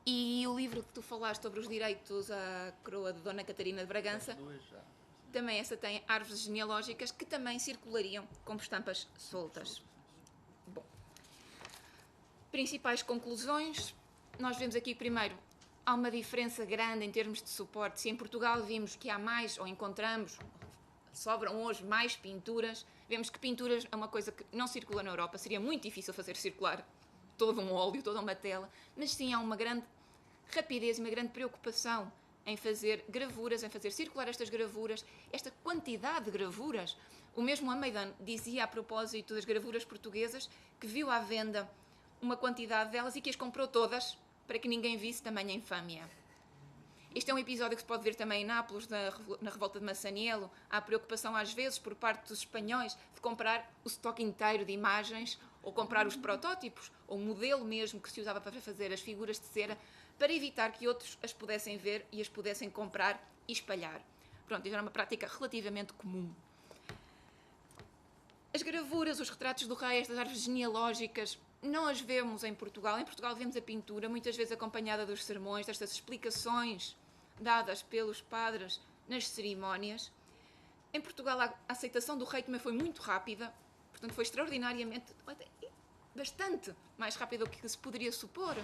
E o livro que tu falaste sobre os direitos à coroa de Dona Catarina de Bragança, também essa tem árvores genealógicas que também circulariam como estampas soltas. Bom. Principais conclusões. Nós vemos aqui, primeiro, há uma diferença grande em termos de suporte. Se em Portugal vimos que há mais, ou encontramos, sobram hoje mais pinturas, vemos que pinturas é uma coisa que não circula na Europa. Seria muito difícil fazer circular todo um óleo, toda uma tela, mas sim há uma grande rapidez e uma grande preocupação em fazer gravuras, em fazer circular estas gravuras, esta quantidade de gravuras. O mesmo Ameidan dizia a propósito das gravuras portuguesas que viu à venda uma quantidade delas e que as comprou todas para que ninguém visse tamanha infâmia. Este é um episódio que se pode ver também em Nápoles, na revolta de Massaniello. Há preocupação às vezes por parte dos espanhóis de comprar o estoque inteiro de imagens ou comprar os protótipos ou o modelo mesmo que se usava para fazer as figuras de cera para evitar que outros as pudessem ver e as pudessem comprar e espalhar. Pronto, isso era uma prática relativamente comum. As gravuras, os retratos do rei, estas árvores genealógicas, não as vemos em Portugal. Em Portugal vemos a pintura, muitas vezes acompanhada dos sermões, destas explicações dadas pelos padres nas cerimónias. Em Portugal a aceitação do rei também foi muito rápida, portanto foi extraordinariamente, bastante mais rápida do que se poderia supor.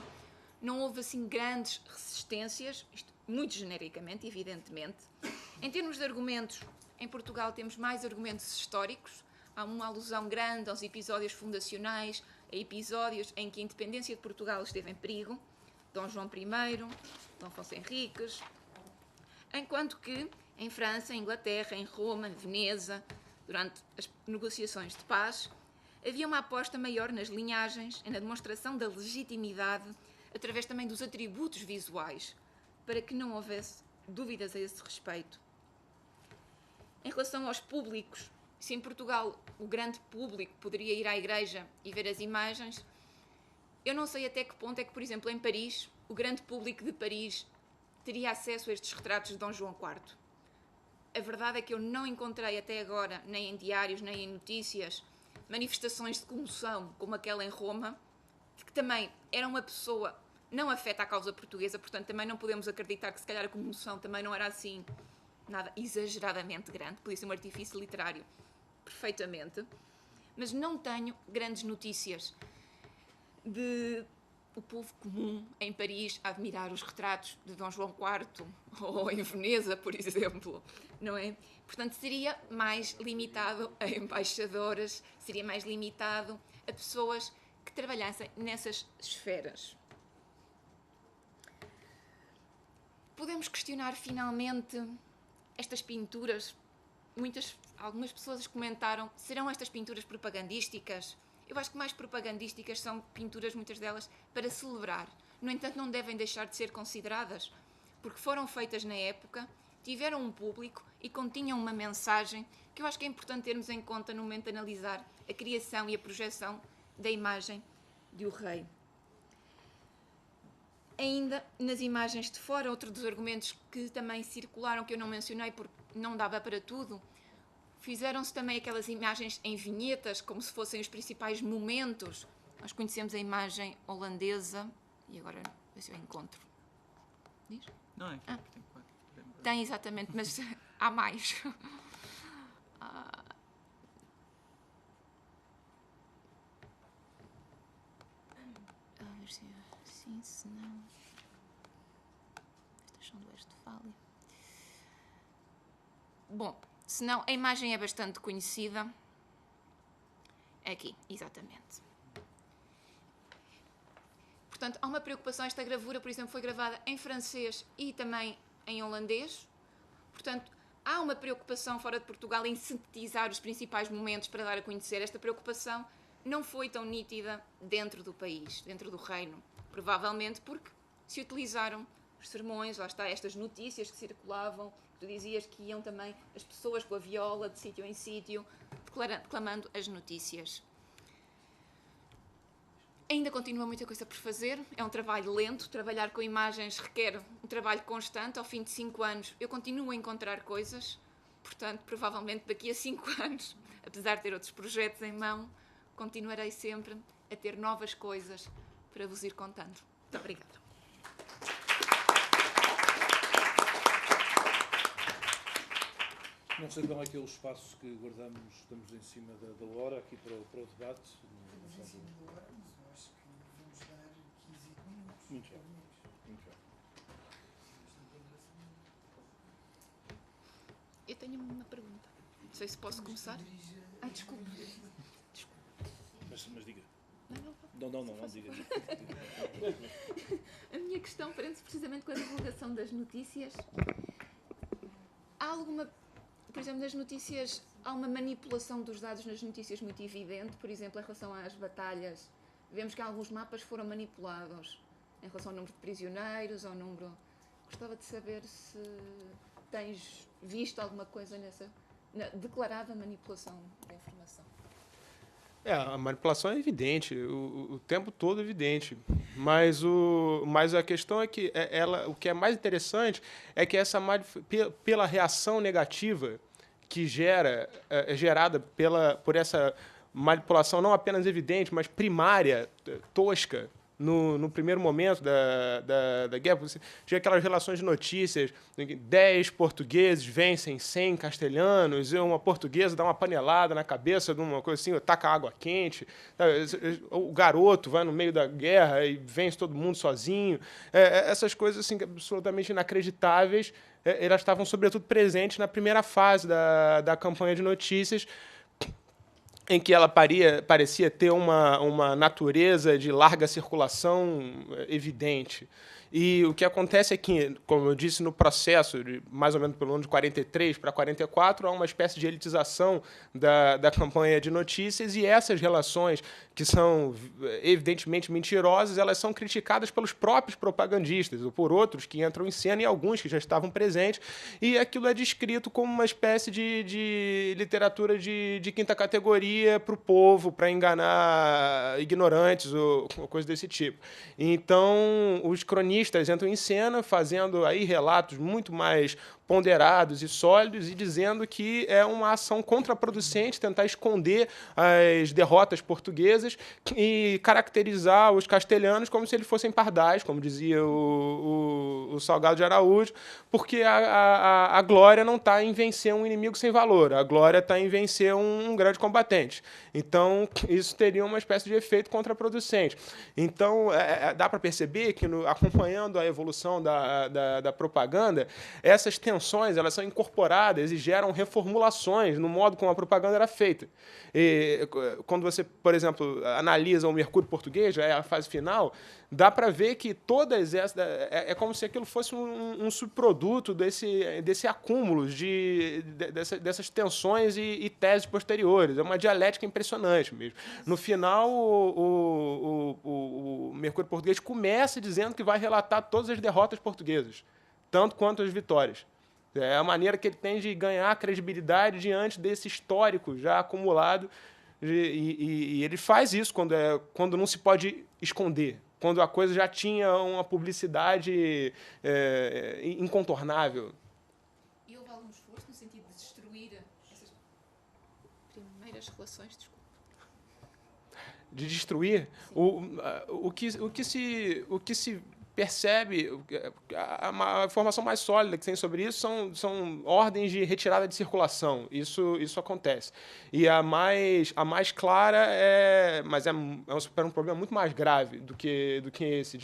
Não houve assim grandes resistências, isto muito genericamente, evidentemente. Em termos de argumentos, em Portugal temos mais argumentos históricos. Há uma alusão grande aos episódios fundacionais, a episódios em que a independência de Portugal esteve em perigo, Dom João I, Dom Afonso Henriques, enquanto que em França, em Inglaterra, em Roma, em Veneza, durante as negociações de paz, havia uma aposta maior nas linhagens e na demonstração da legitimidade através também dos atributos visuais, para que não houvesse dúvidas a esse respeito. Em relação aos públicos, se em Portugal o grande público poderia ir à igreja e ver as imagens, eu não sei até que ponto é que, por exemplo, em Paris, o grande público de Paris teria acesso a estes retratos de Dom João IV. A verdade é que eu não encontrei até agora, nem em diários, nem em notícias, manifestações de comoção, como aquela em Roma, que também era uma pessoa não afeta à causa portuguesa, portanto também não podemos acreditar que se calhar a comoção também não era assim nada exageradamente grande, podia ser um artifício literário perfeitamente, mas não tenho grandes notícias de o povo comum em Paris a admirar os retratos de Dom João IV ou em Veneza, por exemplo, não é? Portanto, seria mais limitado a embaixadoras, seria mais limitado a pessoas que trabalhassem nessas esferas. Podemos questionar finalmente estas pinturas. Algumas pessoas comentaram, serão estas pinturas propagandísticas? Eu acho que mais propagandísticas são pinturas, muitas delas, para celebrar. No entanto, não devem deixar de ser consideradas, porque foram feitas na época, tiveram um público e continham uma mensagem que eu acho que é importante termos em conta no momento de analisar a criação e a projeção da imagem de o rei. Ainda nas imagens de fora, outro dos argumentos que também circularam, que eu não mencionei porque não dava para tudo, fizeram-se também aquelas imagens em vinhetas, como se fossem os principais momentos. Nós conhecemos a imagem holandesa, e agora, ver se eu encontro. Diz? Não, é que tem 4. Tem, exatamente, mas há mais. A ver se sim, se não. Estas são do Westfália. Bom, se não, a imagem é bastante conhecida. Aqui, exatamente. Portanto, há uma preocupação. Esta gravura, por exemplo, foi gravada em francês e também em holandês. Portanto, há uma preocupação fora de Portugal em sintetizar os principais momentos para dar a conhecer. Esta preocupação não foi tão nítida dentro do país, dentro do reino. Provavelmente porque se utilizaram os sermões, lá está, estas notícias que circulavam. Tu dizias que iam também as pessoas com a viola de sítio em sítio, declamando as notícias. Ainda continua muita coisa por fazer, é um trabalho lento, trabalhar com imagens requer um trabalho constante. Ao fim de 5 anos eu continuo a encontrar coisas, portanto, provavelmente daqui a 5 anos, apesar de ter outros projetos em mão, continuarei sempre a ter novas coisas para vos ir contando. Muito obrigada. Não sei qual é que é o espaço que guardamos, estamos em cima da hora aqui para o debate. Estamos em cima da hora, mas eu acho que vamos dar 15 minutos. Muito bem. Muito bem. Eu tenho uma pergunta. Não sei se posso começar. Desculpe. Mas diga. Não, diga. A minha questão prende-se precisamente com a divulgação das notícias. Há alguma... Por exemplo, nas notícias, há uma manipulação dos dados nas notícias muito evidente. Por exemplo, em relação às batalhas, vemos que alguns mapas foram manipulados em relação ao número de prisioneiros, ao número... Gostava de saber se tens visto alguma coisa nessa declarada manipulação da informação. A manipulação é evidente, o tempo todo é evidente. Mas a questão é que o que é mais interessante é que pela reação negativa que é gerada por essa manipulação não apenas evidente, mas primária, tosca, no primeiro momento da guerra. Você tinha aquelas relações de notícias, 10 portugueses vencem 100 castelhanos, e uma portuguesa dá uma panelada na cabeça de uma coisa assim, taca água quente, o garoto vai no meio da guerra e vence todo mundo sozinho. Essas coisas assim, absolutamente inacreditáveis, elas estavam, sobretudo, presentes na primeira fase da campanha de notícias, em que ela parecia ter uma natureza de larga circulação evidente. E o que acontece é que, como eu disse, no processo, mais ou menos pelo ano de 43 para 44, há uma espécie de elitização da campanha de notícias, e essas relações, que são evidentemente mentirosas, elas são criticadas pelos próprios propagandistas, ou por outros que entram em cena, e alguns que já estavam presentes, e aquilo é descrito como uma espécie de literatura de quinta categoria para o povo, para enganar ignorantes, ou coisa desse tipo. Então, os cronistas entram em cena, fazendo aí relatos muito mais ponderados e sólidos, e dizendo que é uma ação contraproducente tentar esconder as derrotas portuguesas e caracterizar os castelhanos como se eles fossem pardais, como dizia o Salgado de Araújo, porque a glória não está em vencer um inimigo sem valor, a glória está em vencer um grande combatente. Então, isso teria uma espécie de efeito contraproducente. Então, dá para perceber que, acompanhando a evolução da propaganda, essas tensões elas são incorporadas e geram reformulações no modo como a propaganda era feita. E, quando você, por exemplo, analisa o Mercúrio Português, já é a fase final, dá para ver que todas essas... É como se aquilo fosse um subproduto desse acúmulo dessas tensões e teses posteriores. É uma dialética impressionante mesmo. No final, o Mercúrio Português começa dizendo que vai relatar todas as derrotas portuguesas, tanto quanto as vitórias. É a maneira que ele tem de ganhar credibilidade diante desse histórico já acumulado. E ele faz isso quando não se pode esconder, quando a coisa já tinha uma publicidade incontornável. E houve algum esforço no sentido de destruir essas primeiras relações? Desculpa. De destruir? O que se percebe, a informação mais sólida que tem sobre isso são ordens de retirada de circulação. Isso acontece. E a mais clara mas é um problema muito mais grave do que esse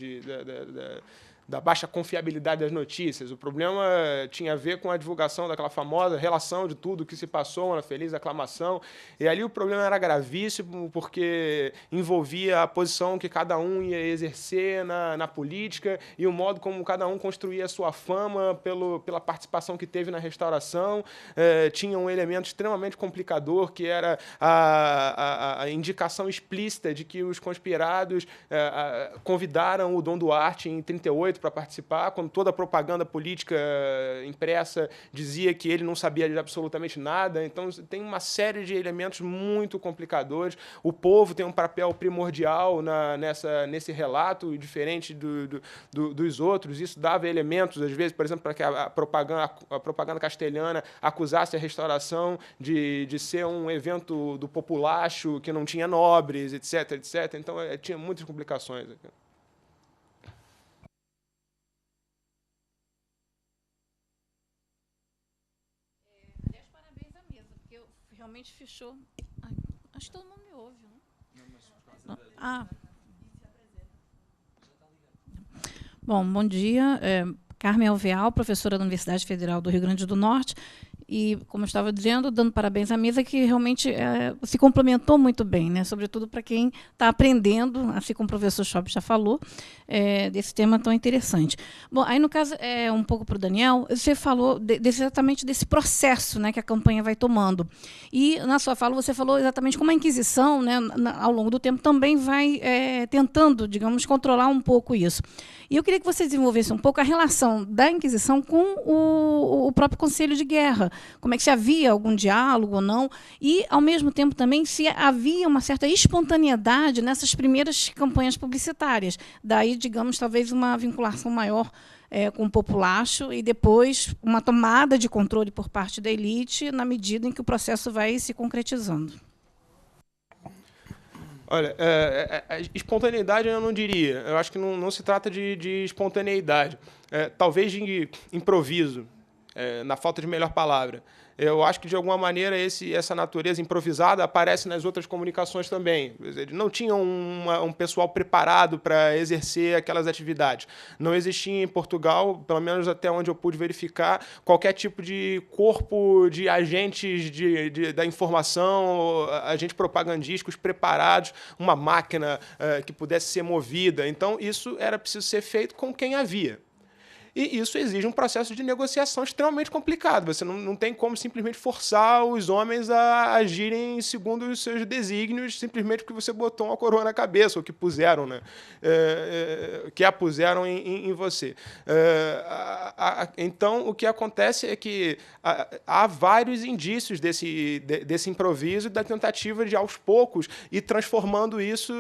da baixa confiabilidade das notícias. O problema tinha a ver com a divulgação daquela famosa relação de tudo o que se passou na feliz aclamação. E ali o problema era gravíssimo, porque envolvia a posição que cada um ia exercer na política e o modo como cada um construía a sua fama pela participação que teve na restauração. Tinha um elemento extremamente complicador, que era a indicação explícita de que os conspirados convidaram o Dom Duarte em 1938 para participar, quando toda a propaganda política impressa dizia que ele não sabia de absolutamente nada. Então, tem uma série de elementos muito complicadores. O povo tem um papel primordial nesse relato, diferente dos outros. Isso dava elementos, às vezes, por exemplo, para que a propaganda castelhana acusasse a restauração de ser um evento do populacho, que não tinha nobres, etc., etc. Então, tinha muitas complicações aqui. Realmente fechou. Ai, acho que todo mundo me ouve, né? Não. Bom dia. Carmen Alvear, professora da Universidade Federal do Rio Grande do Norte. E, como eu estava dizendo, dando parabéns à mesa, que realmente se complementou muito bem, né? Sobretudo para quem está aprendendo, assim como o professor Schopp já falou, desse tema tão interessante. Bom, aí, no caso, um pouco para o Daniel, você falou exatamente desse processo, né, que a campanha vai tomando. E, na sua fala, você falou exatamente como a Inquisição, né, ao longo do tempo, também vai tentando, digamos, controlar um pouco isso. E eu queria que você desenvolvesse um pouco a relação da Inquisição com o próprio Conselho de Guerra. Como é que se havia algum diálogo ou não? E, ao mesmo tempo, também se havia uma certa espontaneidade nessas primeiras campanhas publicitárias. Daí, digamos, talvez uma vinculação maior com o populacho e depois uma tomada de controle por parte da elite na medida em que o processo vai se concretizando. Olha, espontaneidade eu não diria. Eu acho que não se trata de espontaneidade. Talvez de improviso, na falta de melhor palavra. Eu acho que, de alguma maneira, essa natureza improvisada aparece nas outras comunicações também. Eles não tinham um pessoal preparado para exercer aquelas atividades. Não existia em Portugal, pelo menos até onde eu pude verificar, qualquer tipo de corpo de agentes da informação, agentes propagandísticos preparados, uma máquina que pudesse ser movida. Então, isso era preciso ser feito com quem havia. E isso exige um processo de negociação extremamente complicado. Você não tem como simplesmente forçar os homens a agirem segundo os seus desígnios, simplesmente porque você botou uma coroa na cabeça, ou que puseram, né? Que a puseram em você. Então, o que acontece é que há vários indícios desse improviso e da tentativa de, aos poucos, ir transformando isso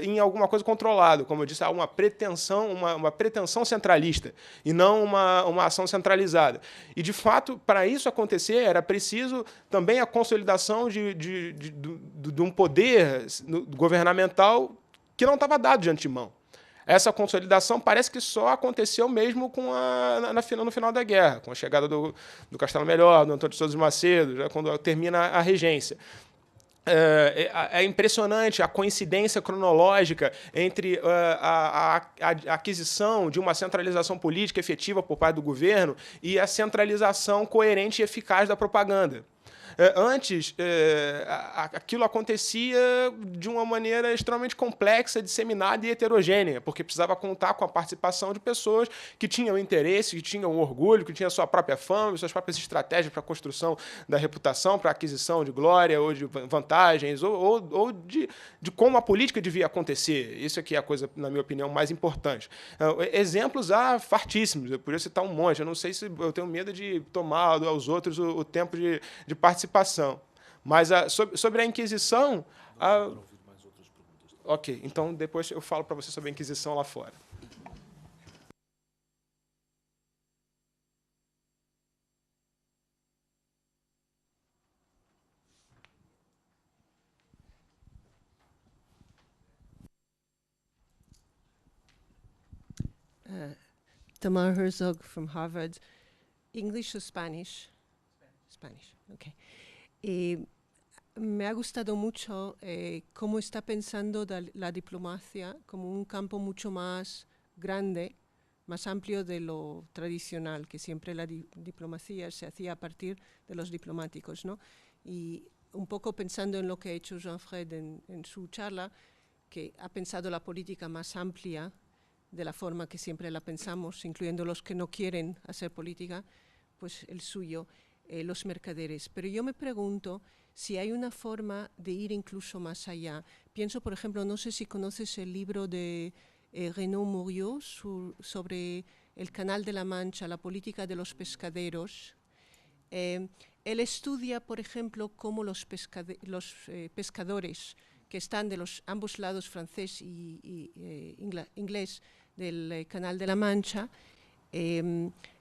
em alguma coisa controlada. Como eu disse, há uma pretensão centralista, e não uma ação centralizada. E, de fato, para isso acontecer, era preciso também a consolidação de um poder governamental que não estava dado de antemão. Essa consolidação parece que só aconteceu mesmo no final da guerra, com a chegada do Castelo Melhor, do Antônio de Sousa de Macedo, já quando termina a regência. É impressionante a coincidência cronológica entre a aquisição de uma centralização política efetiva por parte do governo e a centralização coerente e eficaz da propaganda. Antes, aquilo acontecia de uma maneira extremamente complexa, disseminada e heterogênea, porque precisava contar com a participação de pessoas que tinham interesse, que tinham orgulho, que tinham sua própria fama, suas próprias estratégias para a construção da reputação, para a aquisição de glória ou de vantagens, ou de como a política devia acontecer. Isso aqui é a coisa, na minha opinião, mais importante. Exemplos há fartíssimos, eu poderia citar um monte. Eu não sei se eu tenho medo de tomar aos outros o tempo de participação. Mas sobre a Inquisição... Ok, então depois eu falo para você sobre a Inquisição lá fora. Tamar Herzog from Harvard. English or Spanish? Spanish, okay. Me ha gustado mucho cómo está pensando la diplomacia como un campo mucho más grande, más amplio de lo tradicional, que siempre la diplomacia se hacía a partir de los diplomáticos, ¿no? Y un poco pensando en lo que ha hecho Jean-Fred en su charla, que ha pensado la política más amplia de la forma que siempre la pensamos, incluyendo los que no quieren hacer política, pues el suyo, los mercaderes. Pero yo me pregunto si hay una forma de ir incluso más allá. Pienso, por ejemplo, no sé si conoces el libro de Renaud Muriot sobre el Canal de la Mancha, la política de los pescaderos. Él estudia, por ejemplo, cómo los pescadores que están de ambos lados, francés y inglés, del Canal de la Mancha,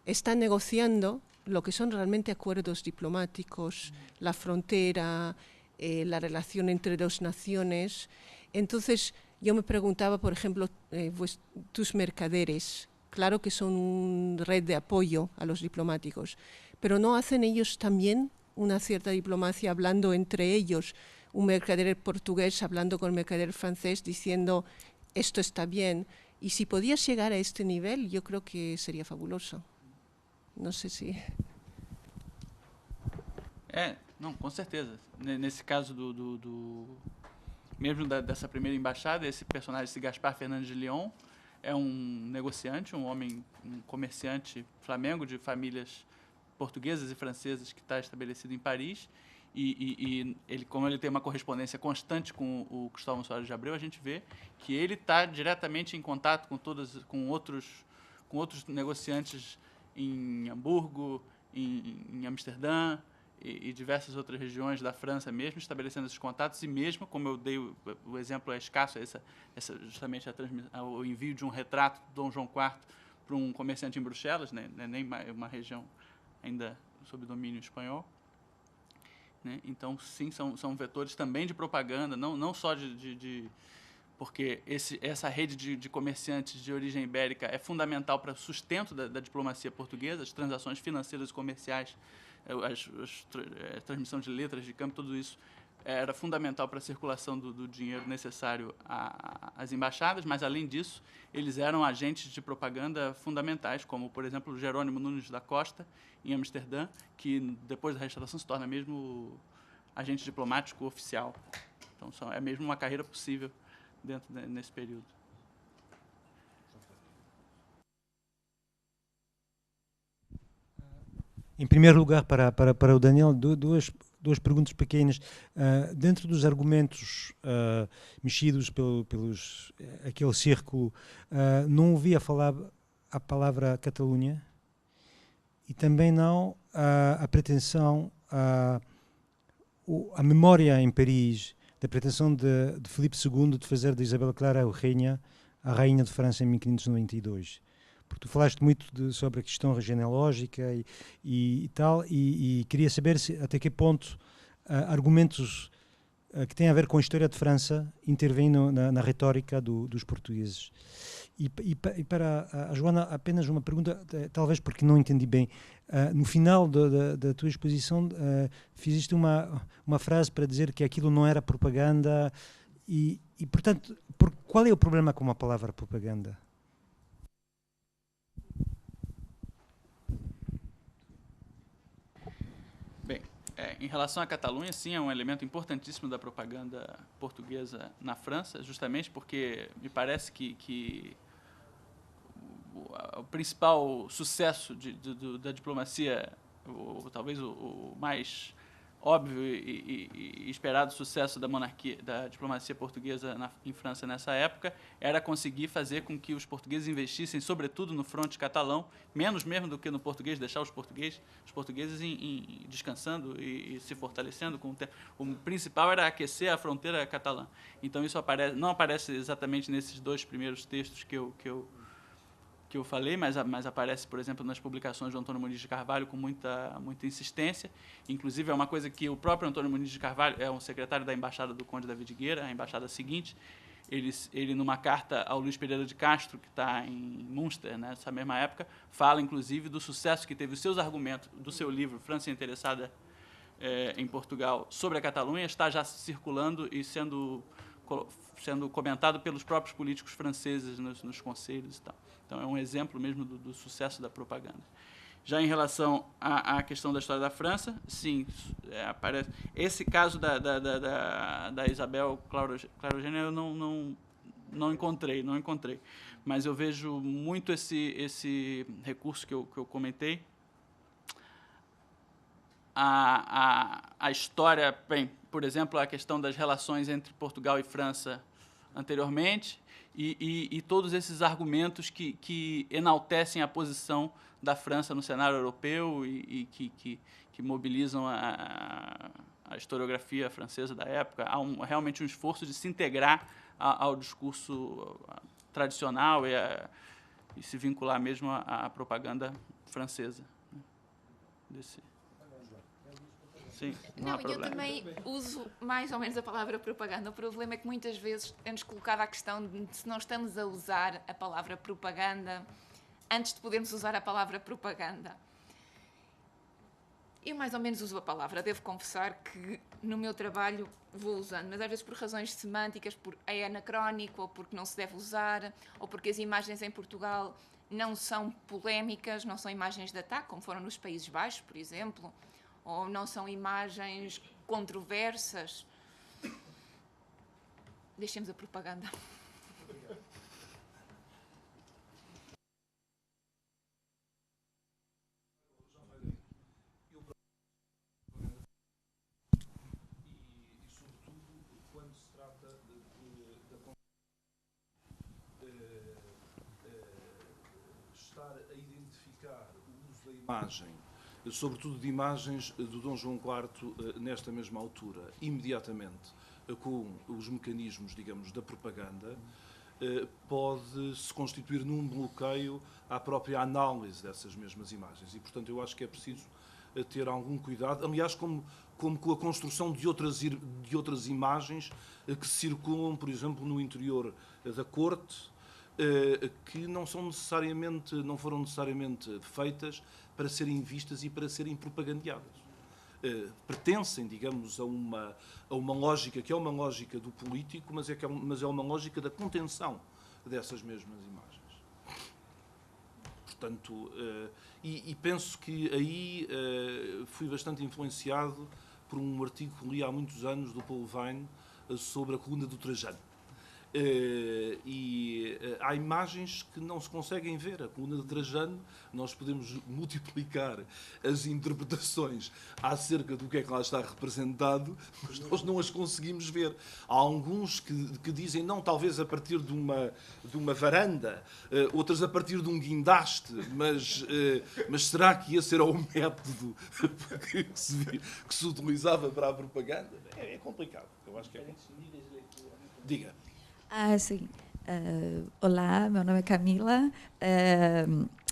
están negociando lo que son realmente acuerdos diplomáticos, la frontera, la relación entre dos naciones. Entonces, yo me preguntaba, por ejemplo, tus mercaderes, claro que son una red de apoyo a los diplomáticos, pero ¿no hacen ellos también una cierta diplomacia hablando entre ellos? Un mercader portugués hablando con el mercader francés diciendo esto está bien. Y si podías llegar a este nivel, yo creo que sería fabuloso. Não sei se... Não, com certeza. Nesse caso mesmo dessa primeira embaixada, esse personagem, esse Gaspar Fernandes de Lyon, é um negociante, um comerciante flamengo de famílias portuguesas e francesas que está estabelecido em Paris. E ele, como ele tem uma correspondência constante com o Cristóvão Soares de Abreu, a gente vê que ele está diretamente em contato com outros negociantes em Hamburgo, em Amsterdã e diversas outras regiões da França mesmo, estabelecendo esses contatos. E mesmo, como eu dei o exemplo, é escasso, justamente o envio de um retrato de Dom João IV para um comerciante em Bruxelas, né, nem uma região ainda sob domínio espanhol. Né? Então, sim, são vetores também de propaganda, não só porque essa rede de comerciantes de origem ibérica é fundamental para o sustento da diplomacia portuguesa, as transações financeiras e comerciais, a transmissão de letras de câmbio, tudo isso era fundamental para a circulação do dinheiro necessário às embaixadas, mas, além disso, eles eram agentes de propaganda fundamentais, como, por exemplo, Jerônimo Nunes da Costa, em Amsterdã, que, depois da restauração, se torna mesmo agente diplomático oficial. Então, é mesmo uma carreira possível nesse período. Em primeiro lugar, para o Daniel, duas perguntas pequenas. Dentro dos argumentos mexidos pelos aquele círculo, não ouvi a palavra Catalunha e também não a pretensão, a memória em Paris da pretensão de Filipe II de fazer de Isabel Clara a rainha de França em 1592. porque tu falaste muito sobre a questão genealógica e tal, e queria saber até que ponto argumentos que têm a ver com a história de França intervêm na retórica dos portugueses. E para a Joana, apenas uma pergunta, talvez porque não entendi bem. No final da tua exposição, fizeste uma frase para dizer que aquilo não era propaganda e portanto, qual é o problema com a palavra propaganda? Bem, em relação à Catalunha, sim, é um elemento importantíssimo da propaganda portuguesa na França, justamente porque me parece que o principal sucesso da diplomacia, talvez o mais óbvio e esperado sucesso da monarquia, da diplomacia portuguesa em França nessa época, era conseguir fazer com que os portugueses investissem, sobretudo no fronte catalão, menos mesmo do que no português, deixar os portugueses descansando e se fortalecendo com o tempo. O principal era aquecer a fronteira catalã. Então isso não aparece exatamente nesses dois primeiros textos que eu falei, mas aparece, por exemplo, nas publicações do Antônio Muniz de Carvalho com muita insistência. Inclusive, é uma coisa que o próprio Antônio Muniz de Carvalho é um secretário da Embaixada do Conde David Guerra, a embaixada seguinte. Ele, numa carta ao Luís Pereira de Castro, que está em Münster, nessa mesma época, fala, inclusive, do sucesso que teve os seus argumentos do seu livro França Interessada em Portugal sobre a Catalunha, está já circulando e sendo comentado pelos próprios políticos franceses nos conselhos e tal. Então, é um exemplo mesmo do sucesso da propaganda. Já em relação à questão da história da França, sim, aparece. Esse caso da Isabel Clarogênia eu não encontrei. Mas eu vejo muito esse recurso que eu comentei. A história, bem, por exemplo, a questão das relações entre Portugal e França anteriormente, e todos esses argumentos que enaltecem a posição da França no cenário europeu e que mobilizam a historiografia francesa da época. Há realmente um esforço de se integrar ao discurso tradicional e se vincular mesmo à propaganda francesa. Sim, não há problema. Eu também uso mais ou menos a palavra propaganda. O problema é que muitas vezes é-nos colocada a questão de se não estamos a usar a palavra propaganda antes de podermos usar a palavra propaganda. Eu mais ou menos uso a palavra. Devo confessar que no meu trabalho vou usando, mas às vezes por razões semânticas, porque é anacrónico, ou porque não se deve usar, ou porque as imagens em Portugal não são polémicas, não são imagens de ataque, como foram nos Países Baixos, por exemplo, ou não são imagens controversas. Deixemos a propaganda. E sobretudo, quando se trata estar a identificar o uso da imagem, sobretudo de imagens do Dom João IV nesta mesma altura, imediatamente com os mecanismos, digamos, da propaganda, pode-se constituir num bloqueio à própria análise dessas mesmas imagens. E, portanto, eu acho que é preciso ter algum cuidado, aliás, como com a construção de outras imagens que circulam, por exemplo, no interior da corte, que não foram necessariamente feitas para serem vistas e para serem propagandeadas. Pertencem, digamos, a uma lógica que é uma lógica do político, mas é uma lógica da contenção dessas mesmas imagens. Portanto, e penso que aí fui bastante influenciado por um artigo que li há muitos anos do Paul Vine sobre a coluna do Trajano. Há imagens que não se conseguem ver. A coluna de Trajano, nós podemos multiplicar as interpretações acerca do que é que lá está representado, mas nós não as conseguimos ver. Há alguns que dizem, não, talvez a partir de uma varanda, outras a partir de um guindaste, mas será que esse era o método que se utilizava para a propaganda? É complicado. Eu acho que é complicado. Diga. Sim. Olá, meu nome é Camila.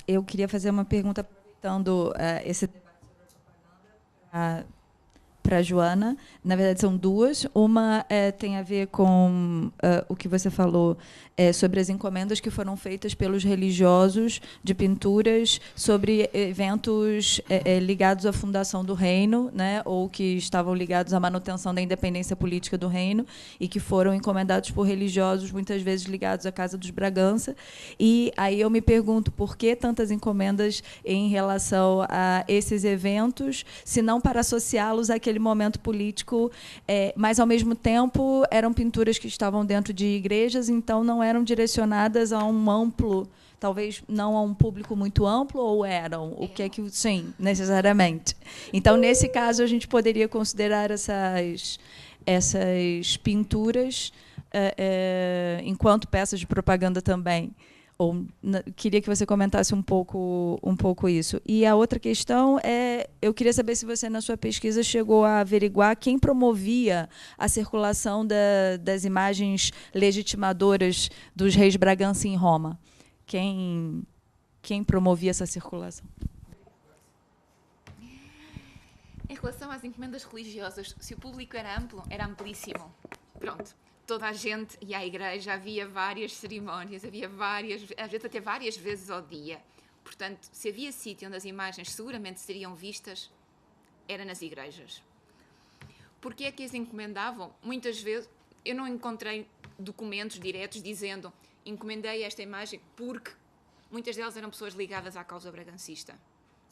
Eu queria fazer uma pergunta aproveitando esse debate sobre a propaganda para a Joana. Na verdade, são duas. Uma tem a ver com o que você falou sobre as encomendas que foram feitas pelos religiosos de pinturas sobre eventos ligados à fundação do reino, né, ou que estavam ligados à manutenção da independência política do reino e que foram encomendados por religiosos, muitas vezes ligados à Casa dos Bragança. E aí eu me pergunto por que tantas encomendas em relação a esses eventos, se não para associá-los àquele momento político, mas, ao mesmo tempo, eram pinturas que estavam dentro de igrejas, então não eram direcionadas a um amplo, talvez não a um público muito amplo, ou eram? O que é que... Sim, necessariamente. Então, nesse caso, a gente poderia considerar essas pinturas enquanto peças de propaganda também. Queria que você comentasse um pouco isso. E a outra questão eu queria saber se você, na sua pesquisa, chegou a averiguar quem promovia a circulação das imagens legitimadoras dos reis Bragança em Roma. Quem promovia essa circulação? Em relação às encomendas religiosas, se o público era amplo, era amplíssimo. Pronto. Toda a gente ia à igreja, havia várias cerimónias, às vezes até várias vezes ao dia. Portanto, se havia sítio onde as imagens seguramente seriam vistas, era nas igrejas. Porquê é que as encomendavam? Muitas vezes, eu não encontrei documentos diretos dizendo encomendei esta imagem porque muitas delas eram pessoas ligadas à causa bragancista.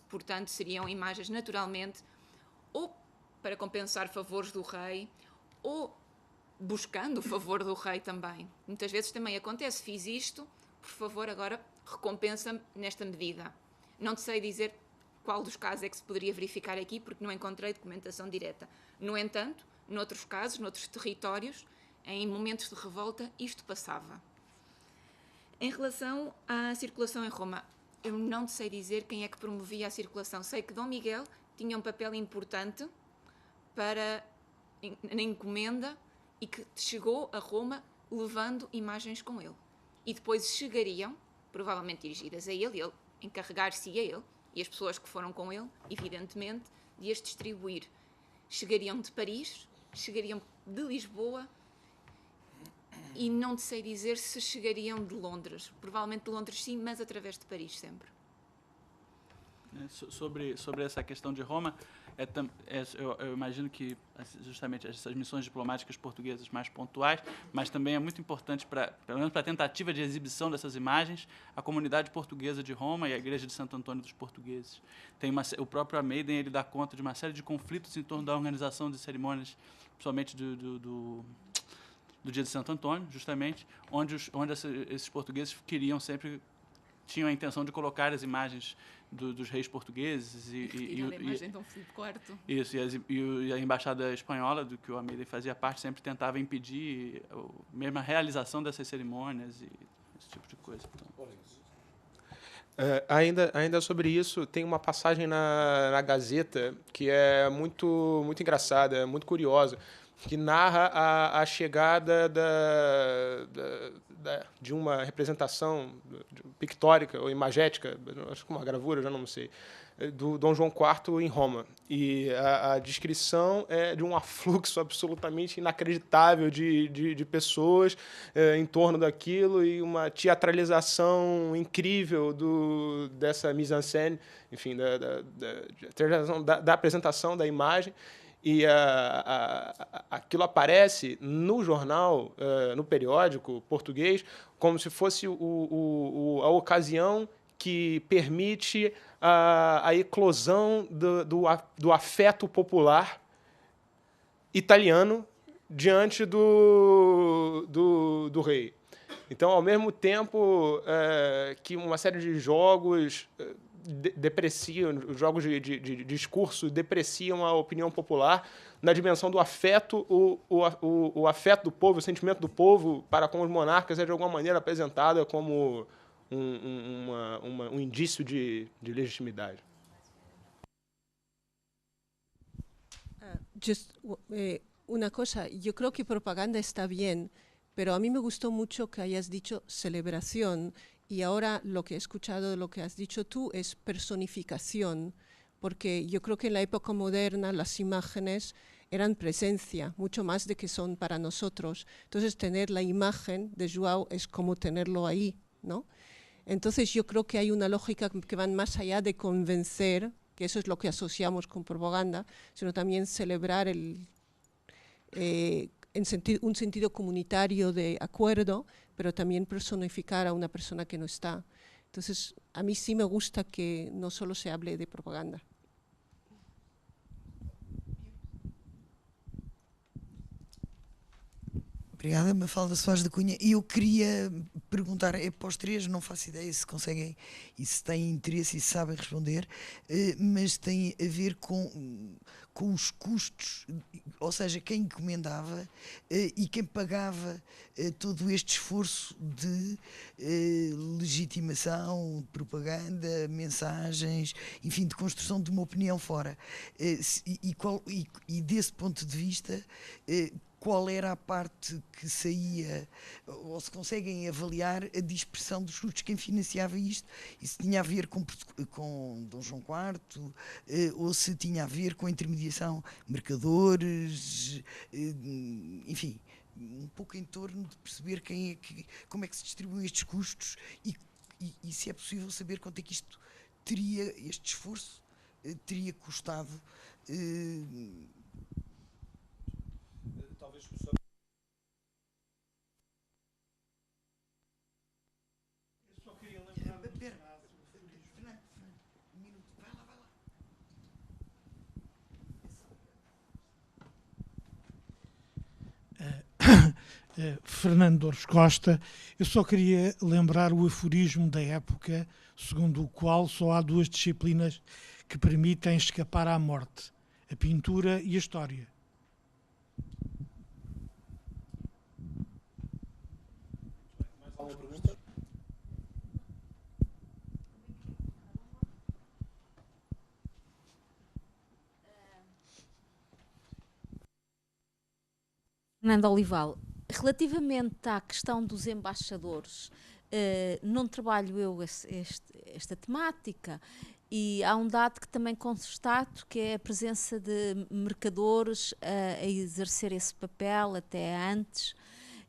Portanto, seriam imagens naturalmente ou para compensar favores do rei ou buscando o favor do rei também. Muitas vezes também acontece, fiz isto, por favor, agora recompensa-me nesta medida. Não te sei dizer qual dos casos é que se poderia verificar aqui, porque não encontrei documentação direta. No entanto, noutros casos, noutros territórios, em momentos de revolta, isto passava. Em relação à circulação em Roma, eu não te sei dizer quem é que promovia a circulação. Sei que Dom Miguel tinha um papel importante na encomenda e que chegou a Roma levando imagens com ele. E depois chegariam, provavelmente dirigidas a ele encarregar-se a ele, e as pessoas que foram com ele, evidentemente, de as distribuir. Chegariam de Paris, chegariam de Lisboa, e não te sei dizer se chegariam de Londres. Provavelmente de Londres sim, mas através de Paris sempre. Sobre essa questão de Roma, eu imagino que justamente essas missões diplomáticas portuguesas mais pontuais, mas também é muito importante, pelo menos para a tentativa de exibição dessas imagens, a comunidade portuguesa de Roma e a Igreja de Santo Antônio dos Portugueses. O próprio Ameiden, ele dá conta de uma série de conflitos em torno da organização de cerimônias, principalmente do Dia de Santo Antônio, justamente, onde esses portugueses tinham a intenção de colocar as imagens dos reis portugueses e a imagem de Dom Filipe IV. Isso, e a embaixada espanhola, do que o Ameiden fazia parte, sempre tentava impedir mesmo a realização dessas cerimônias e esse tipo de coisa. Então. Ainda sobre isso, tem uma passagem na Gazeta que é muito, muito engraçada, muito curiosa, que narra a chegada de uma representação pictórica ou imagética, acho que uma gravura, já não sei, do Dom João IV em Roma. E a descrição é de um afluxo absolutamente inacreditável de pessoas em torno daquilo e uma teatralização incrível dessa mise-en-scène, enfim, da apresentação da imagem. E aquilo aparece no jornal, no periódico português, como se fosse a ocasião que permite a eclosão do afeto popular italiano diante do rei. Então, ao mesmo tempo que uma série de jogos depreciam, os jogos de discurso depreciam a opinião popular, na dimensão do afeto, o afeto do povo, o sentimento do povo para com os monarcas é de alguma maneira apresentada como um indício de legitimidade. Una cosa, yo creo que propaganda está bien, pero a mí me gustó mucho que hayas dicho celebración, y ahora lo que he escuchado de lo que has dicho tú es personificación, porque yo creo que en la época moderna las imágenes eran presencia, mucho más de que son para nosotros. Entonces, tener la imagen de João es como tenerlo ahí, ¿no? Entonces, yo creo que hay una lógica que va más allá de convencer, que eso es lo que asociamos con propaganda, sino también celebrar un sentido comunitario de acuerdo, pero también personificar a una persona que no está. Entonces, a mí sí me gusta que no solo se hable de propaganda. Obrigada, Mafalda Soares da Cunha. E eu queria perguntar, para os três, não faço ideia se conseguem e se têm interesse e se sabem responder, mas tem a ver com os custos, ou seja, quem encomendava e quem pagava todo este esforço de legitimação, de propaganda, mensagens, enfim, de construção de uma opinião fora. E desse ponto de vista, qual era a parte que saía, ou se conseguem avaliar a dispersão dos custos, quem financiava isto, e se tinha a ver com Dom João IV, ou se tinha a ver com a intermediação, mercadores, enfim, um pouco em torno de perceber como é que se distribuem estes custos e se é possível saber quanto é que isto teria, este esforço, teria custado. Talvez eu só queria lembrar. Fernando Dores Costa, eu só queria lembrar o aforismo da época, segundo o qual só há duas disciplinas que permitem escapar à morte: a pintura e a história. Mais alguma pergunta? Fernando Olival, relativamente à questão dos embaixadores, não trabalho eu esta temática, e há um dado que também constato, que é a presença de mercadores a exercer esse papel até antes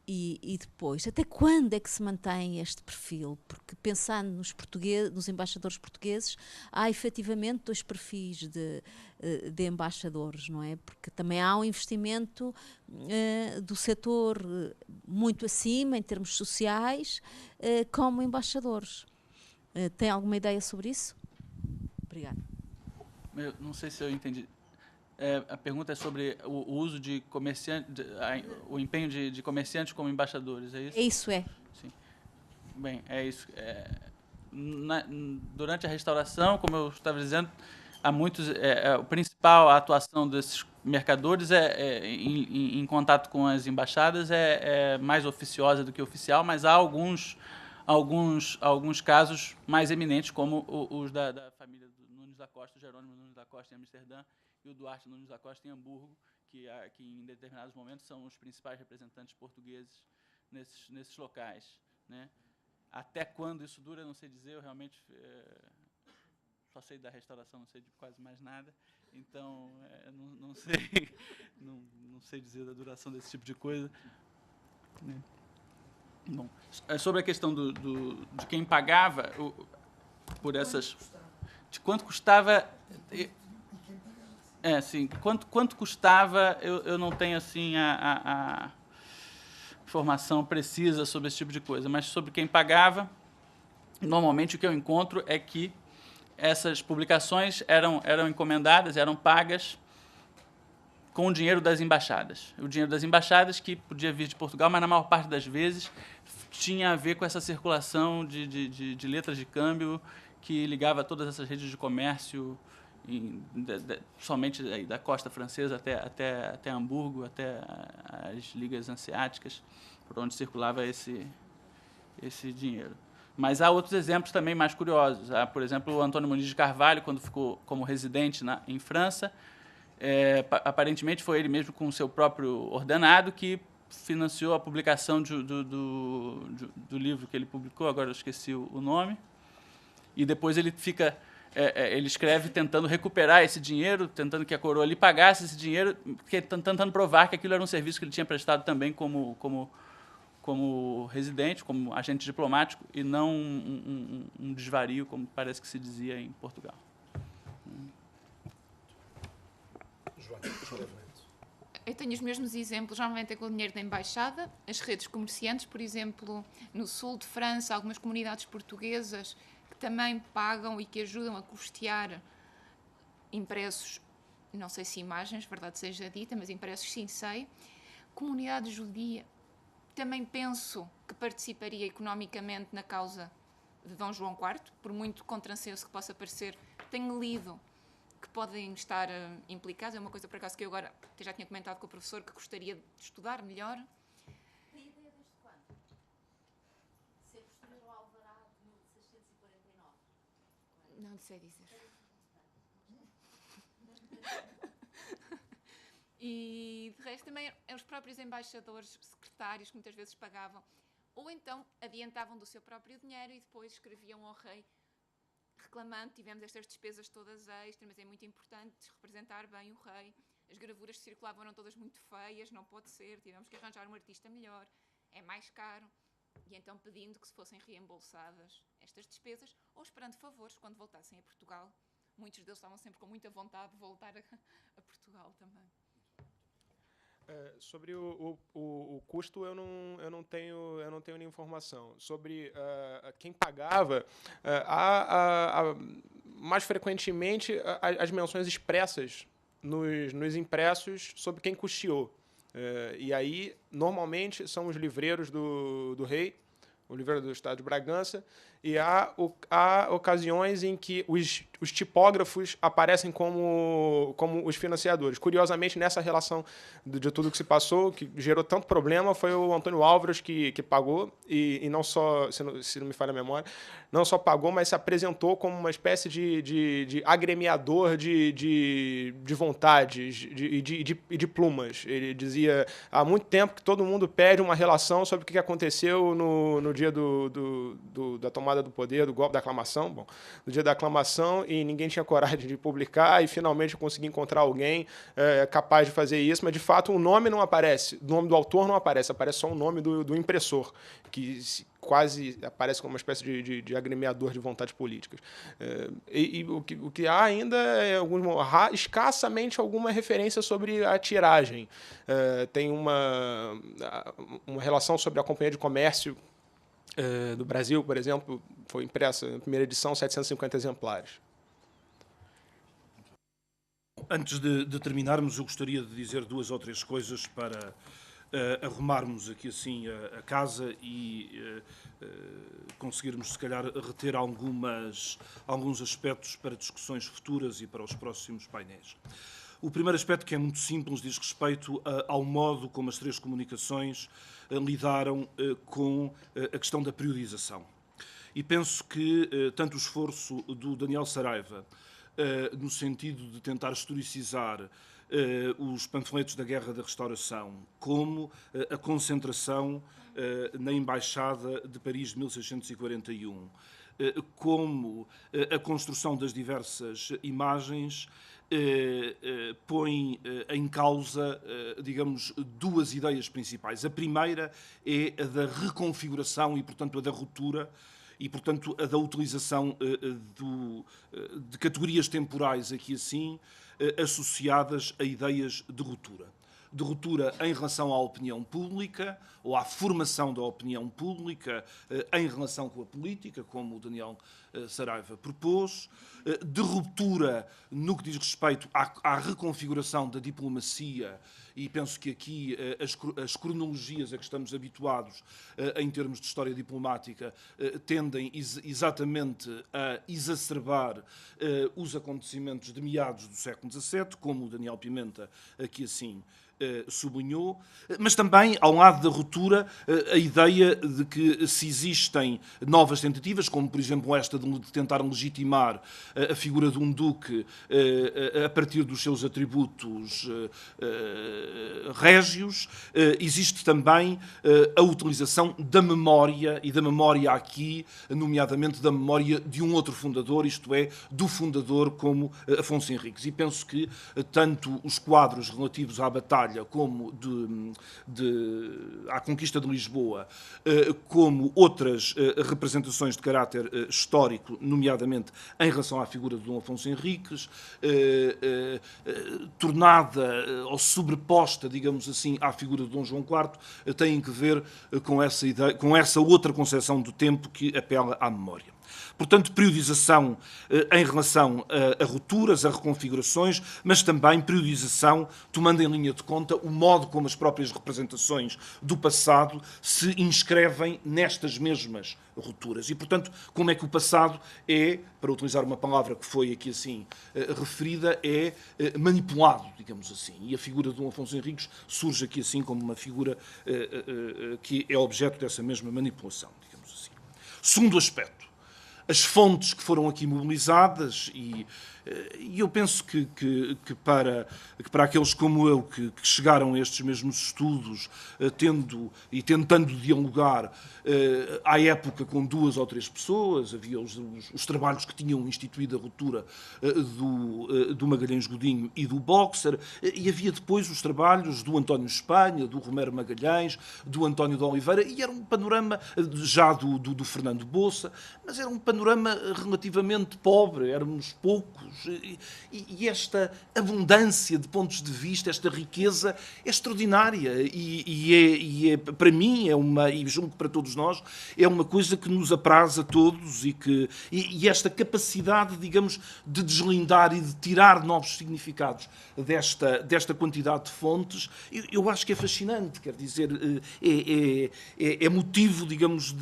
e depois. Até quando é que se mantém este perfil? Porque pensando nos embaixadores portugueses, há efetivamente dois perfis de embaixadores, não é? Porque também há um investimento do setor muito acima, em termos sociais, como embaixadores. Tem alguma ideia sobre isso? Obrigada. Eu não sei se eu entendi. A pergunta é sobre o uso de comerciantes, o empenho de comerciantes como embaixadores, é isso? Isso é. Sim. Bem, é isso. Durante a restauração, como eu estava dizendo, há muitos. A principal atuação desses mercadores em contato com as embaixadas é mais oficiosa do que oficial, mas há alguns casos mais eminentes, como os da família Nunes da Costa, o Jerônimo Nunes da Costa em Amsterdã e o Duarte Nunes da Costa em Hamburgo, que em determinados momentos são os principais representantes portugueses nesses locais, né? Até quando isso dura, não sei dizer, eu realmente só sei da restauração, não sei de quase mais nada, então não sei, não sei dizer da duração desse tipo de coisa, né? Bom, sobre a questão de quem pagava por essas... De quanto custava... sim, quanto custava, eu não tenho assim a informação precisa sobre esse tipo de coisa, mas sobre quem pagava, normalmente o que eu encontro é que essas publicações eram encomendadas, eram pagas com o dinheiro das embaixadas. O dinheiro das embaixadas, que podia vir de Portugal, mas na maior parte das vezes tinha a ver com essa circulação de letras de câmbio que ligava todas essas redes de comércio, somente da costa francesa até Hamburgo, até as ligas hanseáticas, por onde circulava esse dinheiro. Mas há outros exemplos também mais curiosos. Há, por exemplo, o Antônio Muniz de Carvalho, quando ficou como residente em França, aparentemente foi ele mesmo com o seu próprio ordenado que financiou a publicação do livro que ele publicou, agora eu esqueci o nome, e depois ele fica... ele escreve tentando recuperar esse dinheiro, tentando que a coroa lhe pagasse esse dinheiro, tentando provar que aquilo era um serviço que ele tinha prestado também como residente, como agente diplomático, e não um desvario, como parece que se dizia em Portugal. Eu tenho os mesmos exemplos, normalmente é com o dinheiro da embaixada, as redes comerciantes, por exemplo, no sul de França, algumas comunidades portuguesas que também pagam e que ajudam a custear impressos, não sei se imagens, verdade seja dita, mas impressos sim sei. Comunidade judia, também penso que participaria economicamente na causa de Dom João IV, por muito contrassenso que possa parecer, tenho lido que podem estar implicados. É uma coisa, por acaso, que eu agora já tinha comentado com o professor, que gostaria de estudar melhor. Tem ideia desde quando? Ser posterior ao Alvará de 1649? Não sei dizer. E, de resto, também os próprios embaixadores, secretários, que muitas vezes pagavam, ou então adiantavam do seu próprio dinheiro e depois escreviam ao rei reclamando, tivemos estas despesas todas extras, mas é muito importante representar bem o rei. As gravuras que circulavam eram todas muito feias, não pode ser, tivemos que arranjar um artista melhor, é mais caro. E então pedindo que se fossem reembolsadas estas despesas, ou esperando favores quando voltassem a Portugal. Muitos deles estavam sempre com muita vontade de voltar a Portugal também. Sobre o custo, eu não tenho nenhuma informação. Sobre quem pagava, mais frequentemente as menções expressas nos impressos sobre quem custeou. E aí, normalmente, são os livreiros do rei, o livreiro do Estado de Bragança, e há ocasiões em que os tipógrafos aparecem como os financiadores. Curiosamente, nessa relação de tudo que se passou, que gerou tanto problema, foi o Antônio Álvares que pagou, e não só, se não me falha a memória, não só pagou, mas se apresentou como uma espécie de agremiador de vontades e de plumas. Ele dizia, há muito tempo que todo mundo pede uma relação sobre o que aconteceu no dia da tomada do poder, do golpe da aclamação, no dia da aclamação, e ninguém tinha coragem de publicar, e finalmente eu consegui encontrar alguém capaz de fazer isso, mas de fato o nome não aparece, o nome do autor não aparece, aparece só o nome do impressor, que quase aparece como uma espécie de agremiador de vontades políticas. O que há ainda é escassamente alguma referência sobre a tiragem. Tem uma relação sobre a Companhia de Comércio do Brasil, por exemplo, foi impressa na primeira edição, 750 exemplares. Antes de terminarmos, eu gostaria de dizer 2 ou 3 coisas para arrumarmos aqui assim a casa e conseguirmos, se calhar, reter alguns aspectos para discussões futuras e para os próximos painéis. O primeiro aspecto, que é muito simples, diz respeito ao modo como as 3 comunicações lidaram com a questão da periodização. E penso que tanto o esforço do Daniel Saraiva, no sentido de tentar historicizar os panfletos da Guerra da Restauração, como a concentração na Embaixada de Paris de 1641, como a construção das diversas imagens, põe em causa, digamos, 2 ideias principais. A primeira é a da reconfiguração e, portanto, a da ruptura e, portanto, a da utilização de categorias temporais, aqui assim, associadas a ideias de ruptura. De ruptura em relação à opinião pública ou à formação da opinião pública em relação com a política, como o Daniel Saraiva propôs, de ruptura no que diz respeito à reconfiguração da diplomacia, e penso que aqui as cronologias a que estamos habituados em termos de história diplomática tendem exatamente a exacerbar os acontecimentos de meados do século XVII, como o Daniel Pimenta aqui assim sublinhou, mas também, ao lado da ruptura, a ideia de que se existem novas tentativas, como por exemplo esta de tentar legitimar a figura de um duque a partir dos seus atributos régios, existe também a utilização da memória, e da memória aqui, nomeadamente da memória de um outro fundador, isto é, do fundador como Afonso Henriques. E penso que tanto os quadros relativos à batalha como à conquista de Lisboa, como outras representações de caráter histórico, nomeadamente em relação à figura de Dom Afonso Henriques, tornada ou sobreposta, digamos assim, à figura de Dom João IV, têm que ver com essa ideia, com essa outra concepção do tempo que apela à memória. Portanto, periodização em relação a rupturas, a reconfigurações, mas também periodização tomando em linha de conta o modo como as próprias representações do passado se inscrevem nestas mesmas rupturas. E, portanto, como é que o passado é, para utilizar uma palavra que foi aqui assim referida, é manipulado, digamos assim. E a figura de Dom Afonso Henriques surge aqui assim como uma figura que é objeto dessa mesma manipulação, digamos assim. Segundo aspecto, as fontes que foram aqui mobilizadas, e eu penso que para aqueles como eu que chegaram a estes mesmos estudos, tentando dialogar à época com 2 ou 3 pessoas, havia os trabalhos que tinham instituído a ruptura do Magalhães Godinho e do Boxer, e havia depois os trabalhos do António Espanha, do Romero Magalhães, do António de Oliveira, e era um panorama já do Fernando Boça, mas era um panorama relativamente pobre, éramos poucos, e esta abundância de pontos de vista, esta riqueza é extraordinária, e é para mim, e julgo que para todos nós, é uma coisa que nos apraz a todos, e esta capacidade, digamos, de deslindar e de tirar novos significados desta quantidade de fontes, eu acho que é fascinante, quer dizer, é motivo, digamos,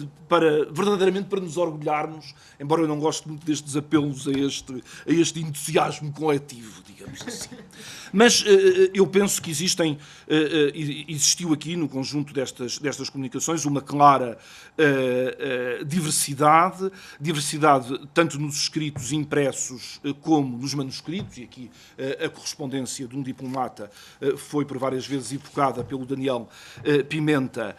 verdadeiramente para nos orgulharmos, embora eu não goste muito destes apelos a este entusiasmo coletivo, digamos assim. Mas eu penso que existiu aqui no conjunto destas comunicações uma clara diversidade tanto nos escritos impressos como nos manuscritos, e aqui a correspondência de um diplomata foi por várias vezes evocada pelo Daniel Pimenta,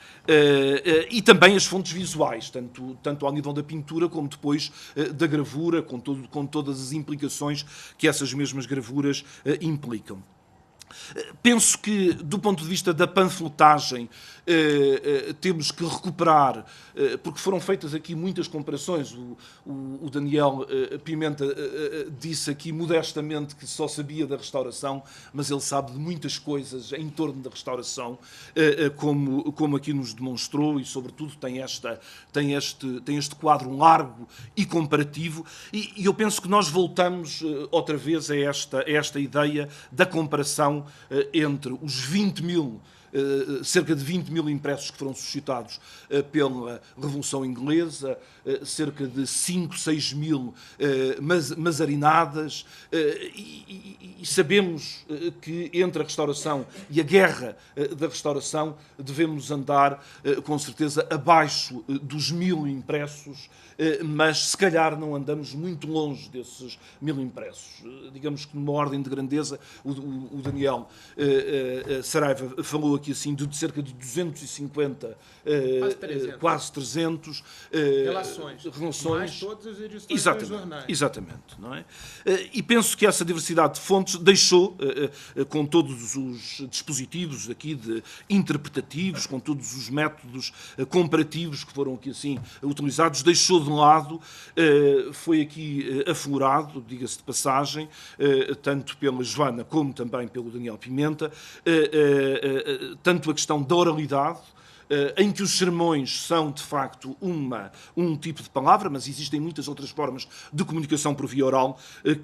e também as fontes visuais, tanto ao nível da pintura como depois da gravura, com todas as implicações que essas mesmas gravuras implicam. Penso que, do ponto de vista da panfletagem, temos que recuperar, porque foram feitas aqui muitas comparações. O Daniel Pimenta disse aqui modestamente que só sabia da restauração, mas ele sabe de muitas coisas em torno da restauração, como aqui nos demonstrou, e sobretudo tem este quadro largo e comparativo, e eu penso que nós voltamos outra vez a esta ideia da comparação entre os 20 mil, cerca de 20 mil impressos que foram suscitados pela Revolução Inglesa, cerca de 5, 6 mil mazarinadas, e sabemos que entre a restauração e a guerra da restauração devemos andar, com certeza, abaixo dos 1000 impressos, mas se calhar não andamos muito longe desses 1000 impressos. Digamos que numa ordem de grandeza, o Daniel Saraiva falou aqui assim de cerca de 250, quase 300 relações, mais todas as edições dos jornais. Exatamente, não é? E penso que essa diversidade de fontes deixou, com todos os dispositivos aqui interpretativos, com todos os métodos comparativos que foram aqui assim utilizados, deixou de lado, foi aqui aflorado, diga-se de passagem, tanto pela Joana como também pelo Daniel Pimenta, tanto a questão da oralidade, em que os sermões são, de facto, um tipo de palavra, mas existem muitas outras formas de comunicação por via oral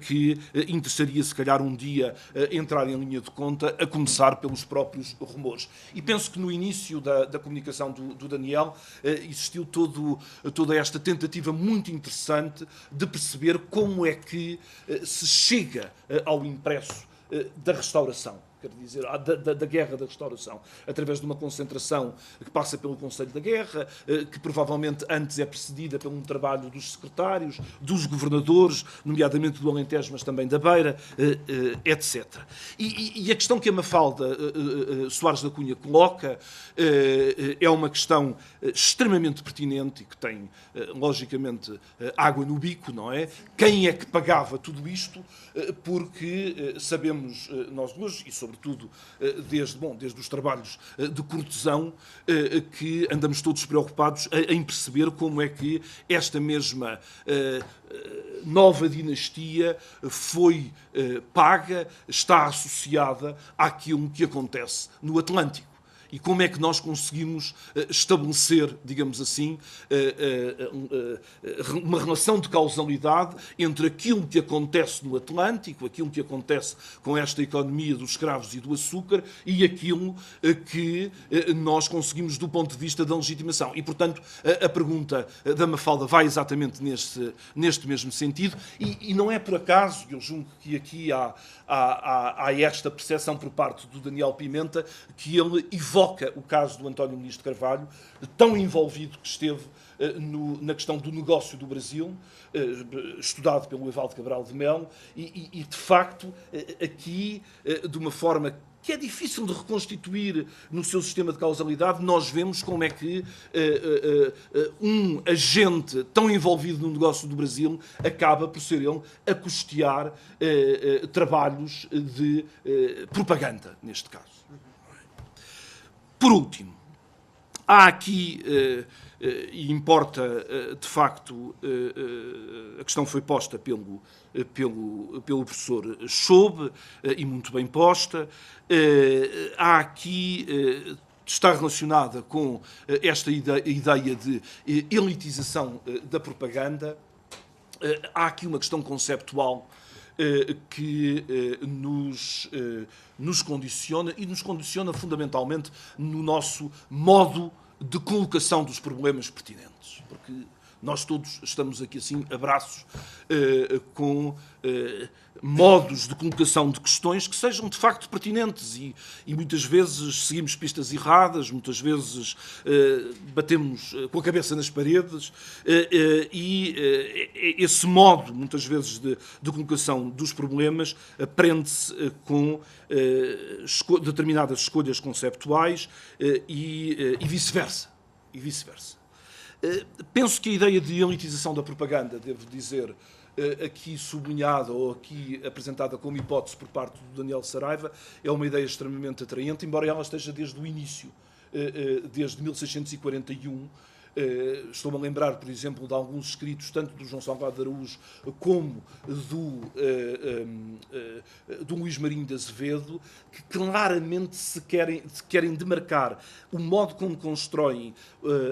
que interessaria, se calhar, um dia entrar em linha de conta, a começar pelos próprios rumores. E penso que no início da comunicação do Daniel existiu toda esta tentativa muito interessante de perceber como é que se chega ao impresso da restauração. quero dizer, da guerra da restauração, através de uma concentração que passa pelo Conselho da Guerra, que provavelmente antes é precedida por um trabalho dos secretários, dos governadores, nomeadamente do Alentejo, mas também da Beira, etc. E a questão que a Mafalda Soares da Cunha coloca é uma questão extremamente pertinente e que tem, logicamente, água no bico, não é? Quem é que pagava tudo isto? Porque sabemos nós dois, e sobretudo desde os trabalhos de cortesão, que andamos todos preocupados em perceber como é que esta mesma nova dinastia foi paga, está associada àquilo que acontece no Atlântico. E como é que nós conseguimos estabelecer, digamos assim, uma relação de causalidade entre aquilo que acontece no Atlântico, aquilo que acontece com esta economia dos escravos e do açúcar e aquilo que nós conseguimos do ponto de vista da legitimação. E, portanto, a pergunta da Mafalda vai exatamente neste mesmo sentido e não é por acaso, eu julgo que aqui há esta percepção por parte do Daniel Pimenta que ele evoca o caso do António Muniz de Carvalho, tão envolvido que esteve na questão do negócio do Brasil, estudado pelo Evaldo Cabral de Melo, e de facto aqui, de uma forma que é difícil de reconstituir no seu sistema de causalidade, nós vemos como é que um agente tão envolvido no negócio do Brasil acaba por ser ele a custear trabalhos de propaganda, neste caso. Por último, há aqui, e importa de facto, a questão foi posta pelo professor Schoube, e muito bem posta, há aqui, está relacionada com esta ideia de elitização da propaganda, há aqui uma questão conceptual que nos condiciona e nos condiciona fundamentalmente no nosso modo de colocação dos problemas pertinentes. Porque nós todos estamos aqui assim, abraços, com modos de colocação de questões que sejam de facto pertinentes e muitas vezes seguimos pistas erradas, muitas vezes batemos com a cabeça nas paredes e esse modo, muitas vezes, de colocação dos problemas prende-se com determinadas escolhas conceptuais e vice-versa. Penso que a ideia de elitização da propaganda, devo dizer, aqui sublinhada ou aqui apresentada como hipótese por parte do Daniel Saraiva, é uma ideia extremamente atraente, embora ela esteja desde o início, desde 1641. Estou-me a lembrar, por exemplo, de alguns escritos, tanto do João Salgado de Araújo como do Luís Marinho de Azevedo, que claramente se querem demarcar o modo como constroem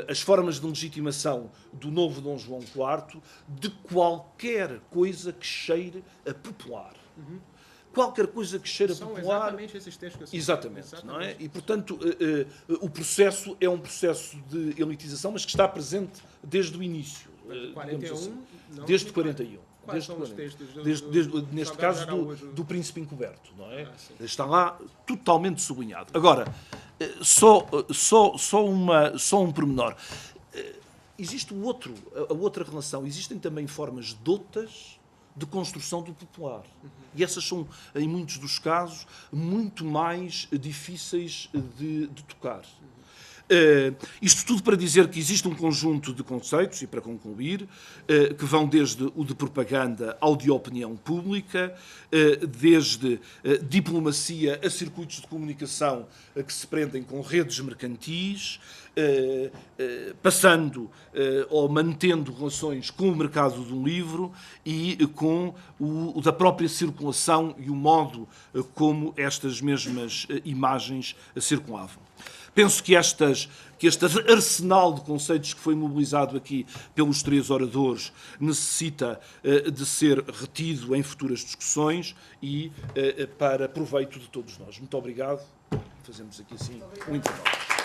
as formas de legitimação do novo Dom João IV de qualquer coisa que cheire a popular. Qualquer coisa que cheira popular... São exatamente esses textos que eu Exatamente, não é? E, portanto, o processo é um processo de elitização, mas que está presente desde o início. Desde 41? Assim. Desde 41. Quais são os textos? Neste caso, do Príncipe Encoberto, não é? Está lá totalmente sublinhado. Agora, só um pormenor. Existe a outra relação. Existem também formas dotas de construção do popular. E essas são, em muitos dos casos, muito mais difíceis de tocar. Isto tudo para dizer que existe um conjunto de conceitos, e para concluir, que vão desde o de propaganda ao de opinião pública, desde diplomacia a circuitos de comunicação que se prendem com redes mercantis, passando ou mantendo relações com o mercado do livro e com o da própria circulação e o modo como estas mesmas imagens circulavam. Penso que este arsenal de conceitos que foi mobilizado aqui pelos três oradores necessita de ser retido em futuras discussões e para proveito de todos nós. Muito obrigado. Fazemos aqui assim um intervalo.